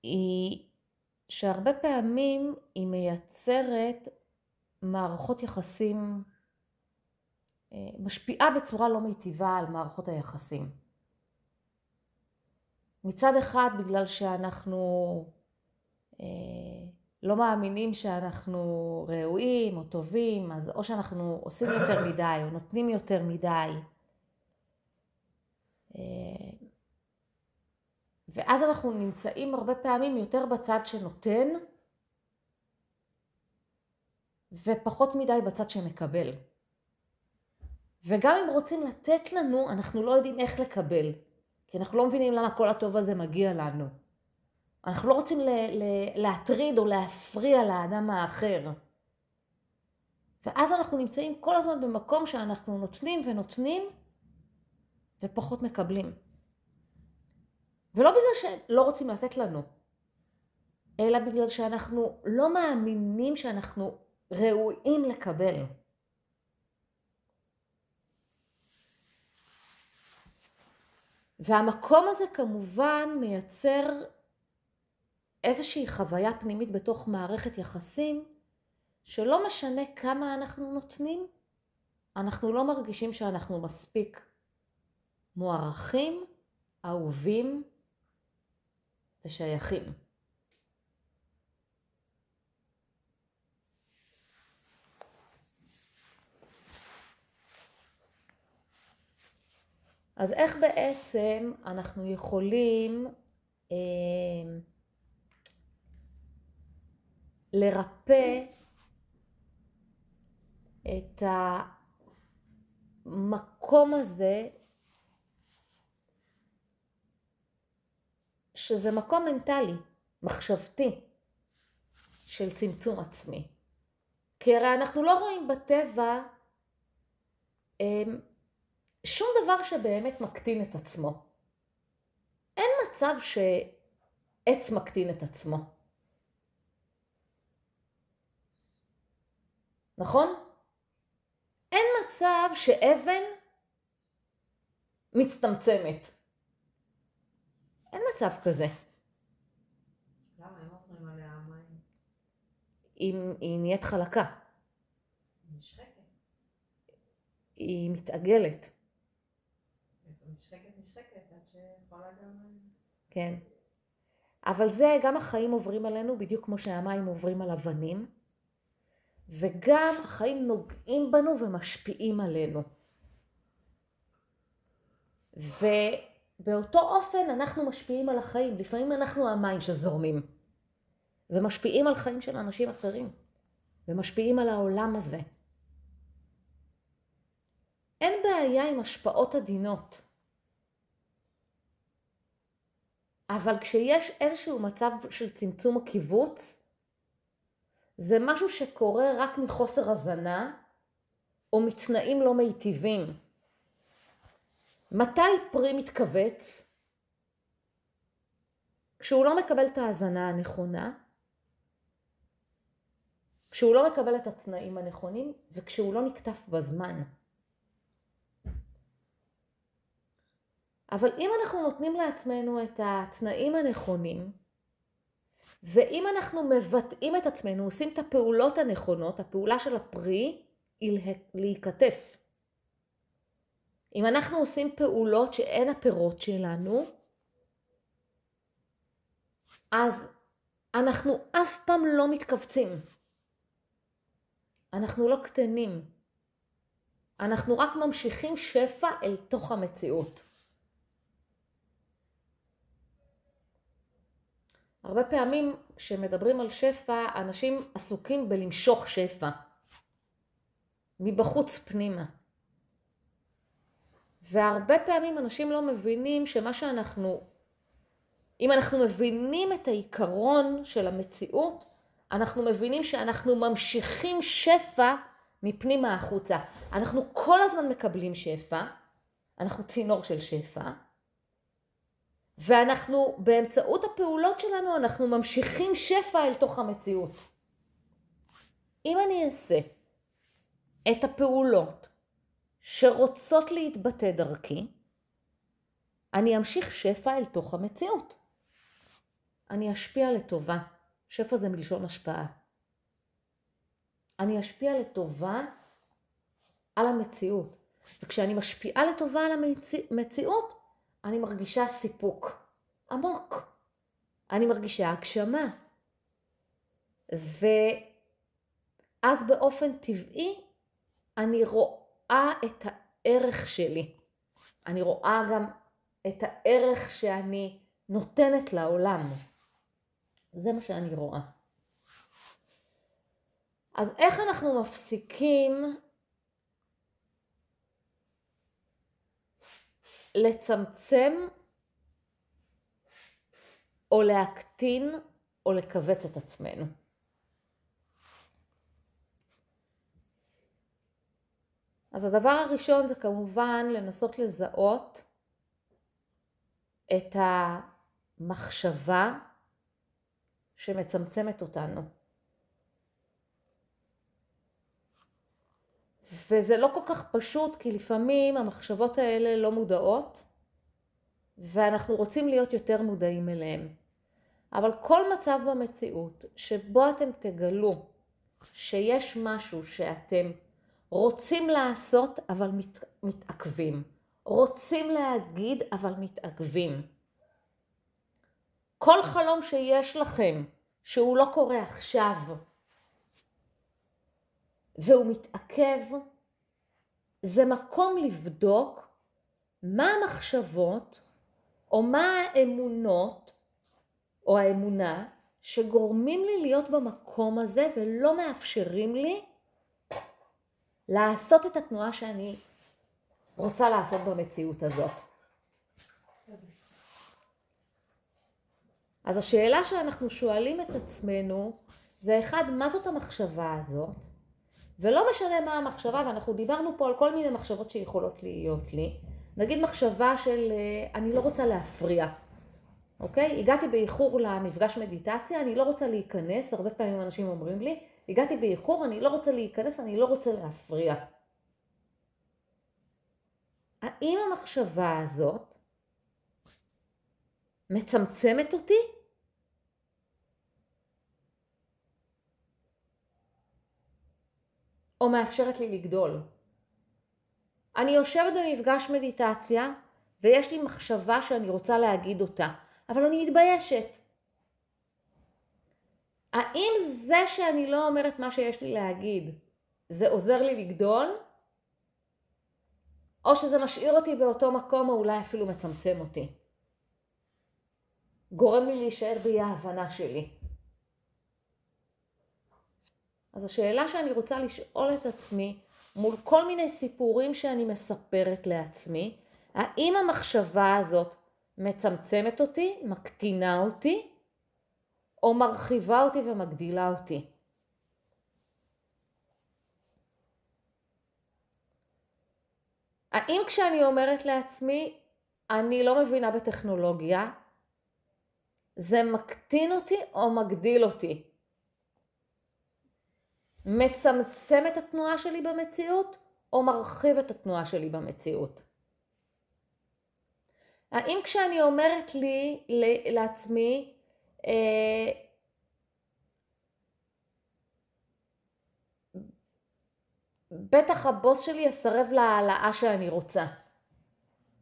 היא שהרבה פעמים היא מייצרת מערכות יחסים, משפיעה בצורה לא מיטיבה על מערכות היחסים. מצד אחד בגלל שאנחנו לא מאמינים שאנחנו ראויים או טובים, אז או שאנחנו עושים יותר מדי או נותנים יותר מדי. ואז אנחנו נמצאים הרבה פעמים יותר בצד שנותן, ופחות מדי בצד שמקבל. וגם אם רוצים לתת לנו, אנחנו לא יודעים איך לקבל. כי אנחנו לא מבינים למה כל הטוב הזה מגיע לנו. אנחנו לא רוצים להטריד או להפריע לאדם האחר. ואז אנחנו נמצאים כל הזמן במקום שאנחנו נותנים ונותנים, ופחות מקבלים. ולא בגלל שלא רוצים לתת לנו, אלא בגלל שאנחנו לא מאמינים שאנחנו ראויים לקבל. והמקום הזה כמובן מייצר איזושהי חוויה פנימית בתוך מערכת יחסים, שלא משנה כמה אנחנו נותנים, אנחנו לא מרגישים שאנחנו מספיק מוערכים, אהובים ושייכים. אז איך בעצם אנחנו יכולים לרפא את המקום הזה, שזה מקום מנטלי, מחשבתי, של צמצום עצמי. כי הרי אנחנו לא רואים בטבע שום דבר שבאמת מקטין את עצמו. אין מצב שעץ מקטין את עצמו. נכון? אין מצב שאבן מצטמצמת. אין מצב כזה. למה? הם אוכלים עליה מים. היא נהיית חלקה. היא נשחקת. היא מתעגלת. נשחקת, עד שיכולה גם... כן. אבל זה, גם החיים עוברים עלינו, בדיוק כמו שהמים עוברים על אבנים, וגם החיים נוגעים בנו ומשפיעים עלינו. ובאותו אופן אנחנו משפיעים על החיים. לפעמים אנחנו המים שזורמים, ומשפיעים על חיים של אנשים אחרים, ומשפיעים על העולם הזה. אין בעיה עם השפעות עדינות. אבל כשיש איזשהו מצב של צמצום או קיבוץ, זה משהו שקורה רק מחוסר הזנה, או מתנאים לא מיטיבים. מתי פרי מתכווץ? כשהוא לא מקבל את ההזנה הנכונה, כשהוא לא מקבל את התנאים הנכונים, וכשהוא לא נקטף בזמן. אבל אם אנחנו נותנים לעצמנו את התנאים הנכונים, ואם אנחנו מבטאים את עצמנו, עושים את הפעולות הנכונות, הפעולה של הפרי היא להיקטף. אם אנחנו עושים פעולות שאין הפירות שלנו, אז אנחנו אף פעם לא מתכווצים. אנחנו לא קטנים. אנחנו רק ממשיכים שפע אל תוך המציאות. הרבה פעמים כשמדברים על שפע, אנשים עסוקים בלמשוך שפע. מבחוץ פנימה. והרבה פעמים אנשים לא מבינים שמה שאנחנו, אם אנחנו מבינים את העיקרון של המציאות, אנחנו מבינים שאנחנו ממשיכים שפע מפנימה החוצה. אנחנו כל הזמן מקבלים שפע, אנחנו צינור של שפע, ואנחנו באמצעות הפעולות שלנו אנחנו ממשיכים שפע אל תוך המציאות. אם אני אעשה את הפעולות שרוצות להתבטא דרכי, אני אמשיך שפע אל תוך המציאות. אני אשפיע לטובה. שפע זה מלשון השפעה. אני אשפיע לטובה על המציאות. וכשאני משפיעה לטובה על המציאות, אני מרגישה סיפוק. עמוק. אני מרגישה הגשמה. ואז באופן טבעי אני רואה את הערך שלי. אני רואה גם את הערך שאני נותנת לעולם. זה מה שאני רואה. אז איך אנחנו מפסיקים לצמצם או להקטין או לכווץ את עצמנו? אז הדבר הראשון זה כמובן לנסות לזהות את המחשבה שמצמצמת אותנו. וזה לא כל כך פשוט, כי לפעמים המחשבות האלה לא מודעות, ואנחנו רוצים להיות יותר מודעים אליהם. אבל כל מצב במציאות שבו אתם תגלו שיש משהו שאתם רוצים לעשות אבל מתעכבים, רוצים להגיד אבל מתעכבים, כל חלום שיש לכם שהוא לא קורה עכשיו והוא מתעכב, זה מקום לבדוק מה המחשבות או מה האמונות או האמונה שגורמים לי להיות במקום הזה ולא מאפשרים לי לעשות את התנועה שאני רוצה לעשות במציאות הזאת. אז השאלה שאנחנו שואלים את עצמנו זה אחד, מה זאת המחשבה הזאת? ולא משנה מה המחשבה, ואנחנו דיברנו פה על כל מיני מחשבות שיכולות להיות לי. נגיד מחשבה של אני לא רוצה להפריע. אוקיי? הגעתי באיחור למפגש מדיטציה, אני לא רוצה להיכנס, הרבה פעמים אנשים אומרים לי, הגעתי באיחור, אני לא רוצה להיכנס, אני לא רוצה להפריע. האם המחשבה הזאת מצמצמת אותי? או מאפשרת לי לגדול? אני יושבת במפגש מדיטציה, ויש לי מחשבה שאני רוצה להגיד אותה, אבל אני מתביישת. האם זה שאני לא אומרת מה שיש לי להגיד, זה עוזר לי לגדול? או שזה משאיר אותי באותו מקום, או אולי אפילו מצמצם אותי? גורם לי להישאר באי ההבנה שלי. אז השאלה שאני רוצה לשאול את עצמי, מול כל מיני סיפורים שאני מספרת לעצמי, האם המחשבה הזאת מצמצמת אותי, מקטינה אותי, או מרחיבה אותי ומגדילה אותי? האם כשאני אומרת לעצמי, אני לא מבינה בטכנולוגיה, זה מקטין אותי או מגדיל אותי? מצמצם את התנועה שלי במציאות או מרחיב את התנועה שלי במציאות? האם כשאני אומרת לעצמי, בטח הבוס שלי יסרב להעלאה שאני רוצה,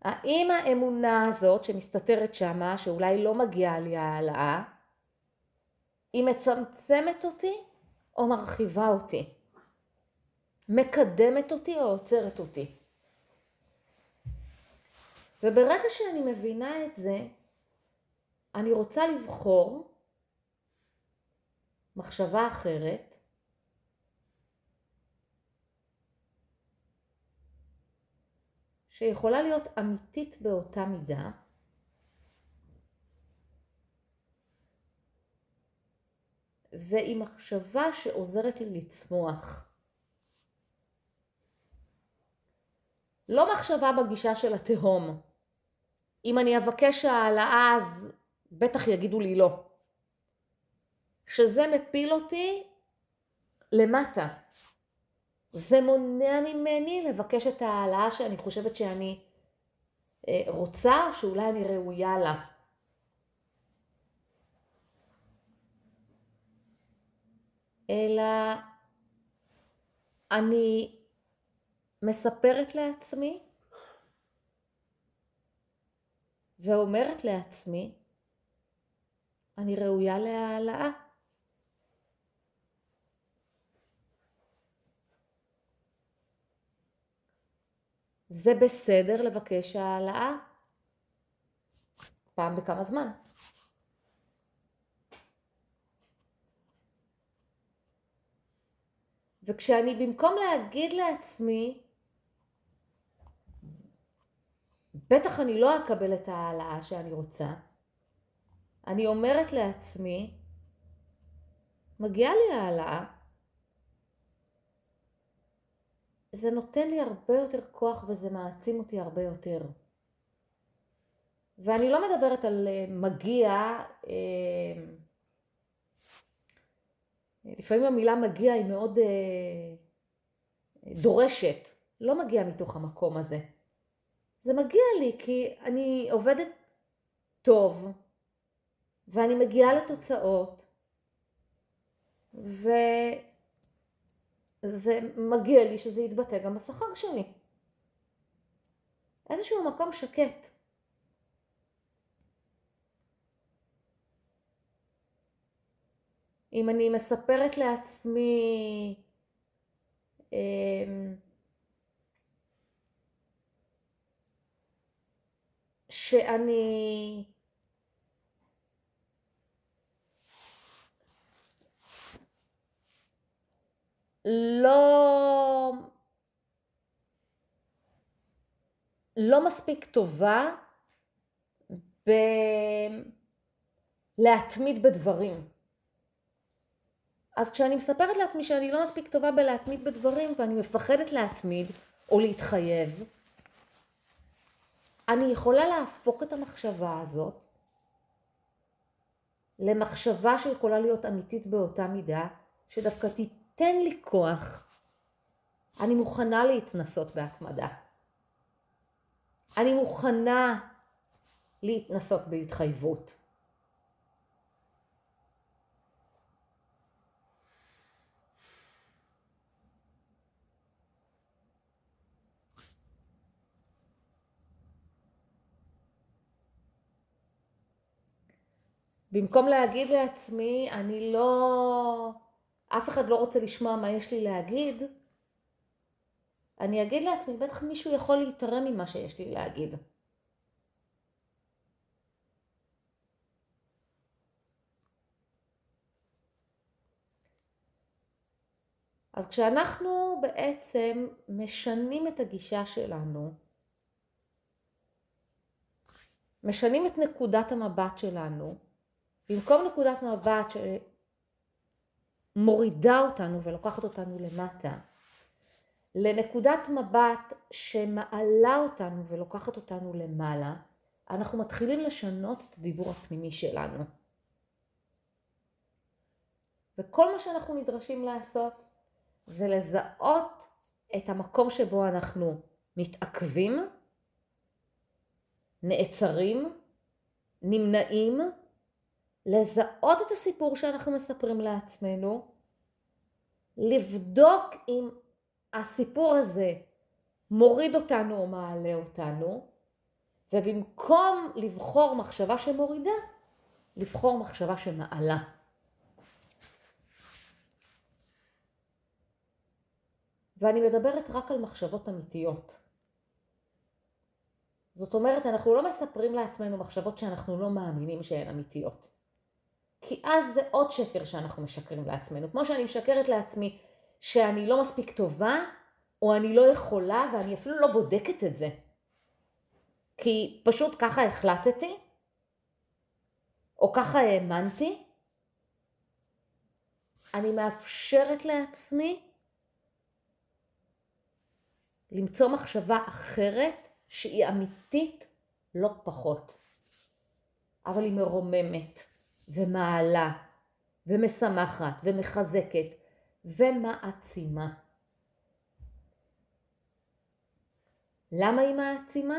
האם האמונה הזאת שמסתתרת שמה, שאולי לא מגיעה לי העלאה, היא מצמצמת אותי או מרחיבה אותי? מקדמת אותי או עוצרת אותי? וברגע שאני מבינה את זה, אני רוצה לבחור מחשבה אחרת, שיכולה להיות אמיתית באותה מידה, והיא מחשבה שעוזרת לי לצמוח. לא מחשבה בגישה של התהום. אם אני אבקש העלאה אז בטח יגידו לי לא. שזה מפיל אותי למטה. זה מונע ממני לבקש את העלאה שאני חושבת שאני רוצה, שאולי אני ראויה לה. אלא אני מספרת לעצמי ואומרת לעצמי אני ראויה להעלאה. זה בסדר לבקש העלאה פעם בכמה זמן. וכשאני במקום להגיד לעצמי, בטח אני לא אקבל את ההעלאה שאני רוצה, אני אומרת לעצמי, מגיעה לי העלאה, זה נותן לי הרבה יותר כוח וזה מעצים אותי הרבה יותר. ואני לא מדברת על מגיע, לפעמים המילה מגיע היא מאוד דורשת, לא מגיע מתוך המקום הזה. זה מגיע לי כי אני עובדת טוב, ואני מגיעה לתוצאות, וזה מגיע לי שזה יתבטא גם בשכר שלי. איזשהו מקום שקט. אם אני מספרת לעצמי שאני לא מספיק טובה להתמיד בדברים. אז כשאני מספרת לעצמי שאני לא מספיק טובה בלהתמיד בדברים ואני מפחדת להתמיד או להתחייב, אני יכולה להפוך את המחשבה הזאת למחשבה שיכולה להיות אמיתית באותה מידה, שדווקא תיתן לי כוח. אני מוכנה להתנסות בהתמדה. אני מוכנה להתנסות בהתחייבות. במקום להגיד לעצמי, אף אחד לא רוצה לשמוע מה יש לי להגיד, אני אגיד לעצמי, בטח מישהו יכול להתערם ממה שיש לי להגיד. אז כשאנחנו בעצם משנים את הגישה שלנו, משנים את נקודת המבט שלנו, במקום נקודת מבט שמורידה אותנו ולוקחת אותנו למטה, לנקודת מבט שמעלה אותנו ולוקחת אותנו למעלה, אנחנו מתחילים לשנות את הדיבור הפנימי שלנו. וכל מה שאנחנו נדרשים לעשות זה לזהות את המקום שבו אנחנו מתעכבים, נעצרים, נמנעים, לזהות את הסיפור שאנחנו מספרים לעצמנו, לבדוק אם הסיפור הזה מוריד אותנו או מעלה אותנו, ובמקום לבחור מחשבה שמורידה, לבחור מחשבה שמעלה. ואני מדברת רק על מחשבות אמיתיות. זאת אומרת, אנחנו לא מספרים לעצמנו מחשבות שאנחנו לא מאמינים שהן אמיתיות. כי אז זה עוד שקר שאנחנו משקרים לעצמנו. כמו שאני משקרת לעצמי שאני לא מספיק טובה, או אני לא יכולה, ואני אפילו לא בודקת את זה. כי פשוט ככה החלטתי, או ככה האמנתי, אני מאפשרת לעצמי למצוא מחשבה אחרת שהיא אמיתית לא פחות. אבל היא מרוממת ומעלה ומשמחת ומחזקת ומעצימה. למה היא מעצימה?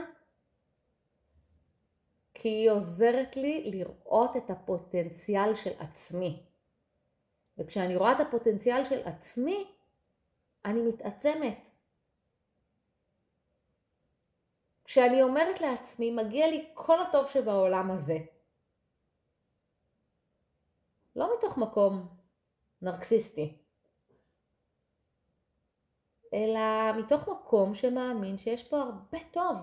כי היא עוזרת לי לראות את הפוטנציאל של עצמי. וכשאני רואה את הפוטנציאל של עצמי, אני מתעצמת. כשאני אומרת לעצמי, מגיע לי כל הטוב שבעולם הזה, לא מתוך מקום נרקסיסטי, אלא מתוך מקום שמאמין שיש פה הרבה טוב,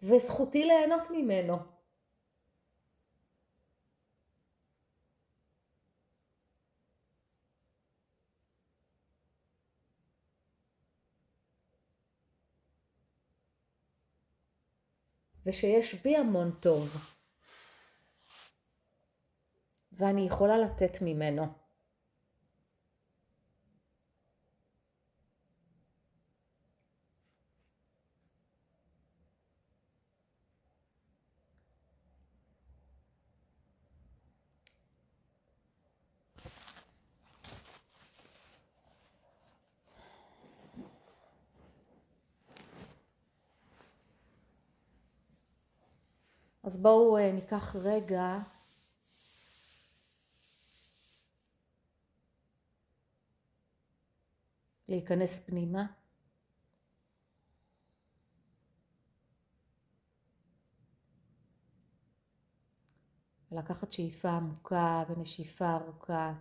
וזכותי ליהנות ממנו. ושיש בי המון טוב, ואני יכולה לתת ממנו. אז בואו ניקח רגע להיכנס פנימה. ולקחת שאיפה עמוקה ונשיפה ארוכה.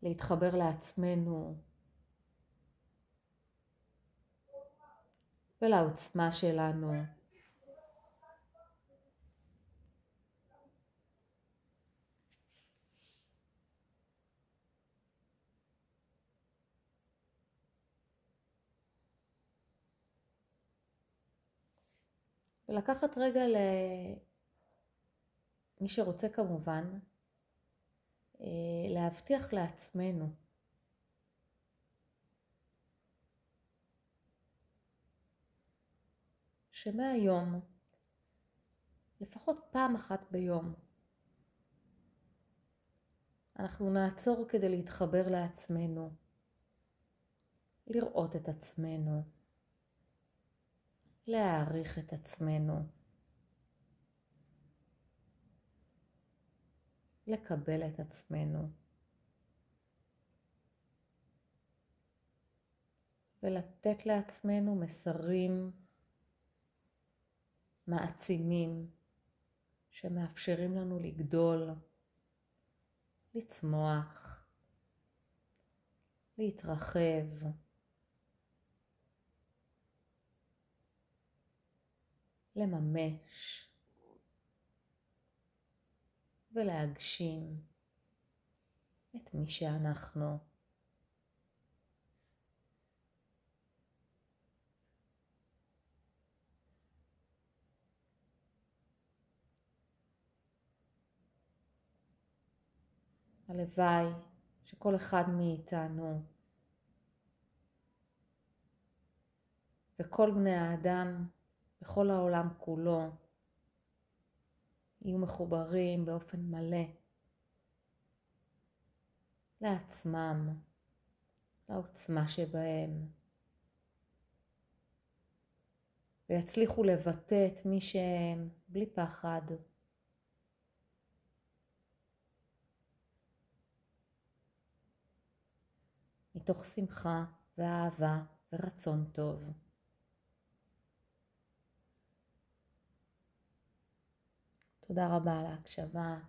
להתחבר לעצמנו ולעוצמה שלנו. ולקחת רגע למי שרוצה כמובן, להבטיח לעצמנו שמהיום, לפחות פעם אחת ביום, אנחנו נעצור כדי להתחבר לעצמנו, לראות את עצמנו, להעריך את עצמנו, לקבל את עצמנו, ולתת לעצמנו מסרים מעצימים שמאפשרים לנו לגדול, לצמוח, להתרחב, לממש ולהגשים את מי שאנחנו. הלוואי שכל אחד מאיתנו וכל בני האדם בכל העולם כולו יהיו מחוברים באופן מלא לעצמם, לעוצמה שבהם, ויצליחו לבטא את מי שהם בלי פחד, מתוך שמחה ואהבה ורצון טוב. תודה רבה על ההקשבה.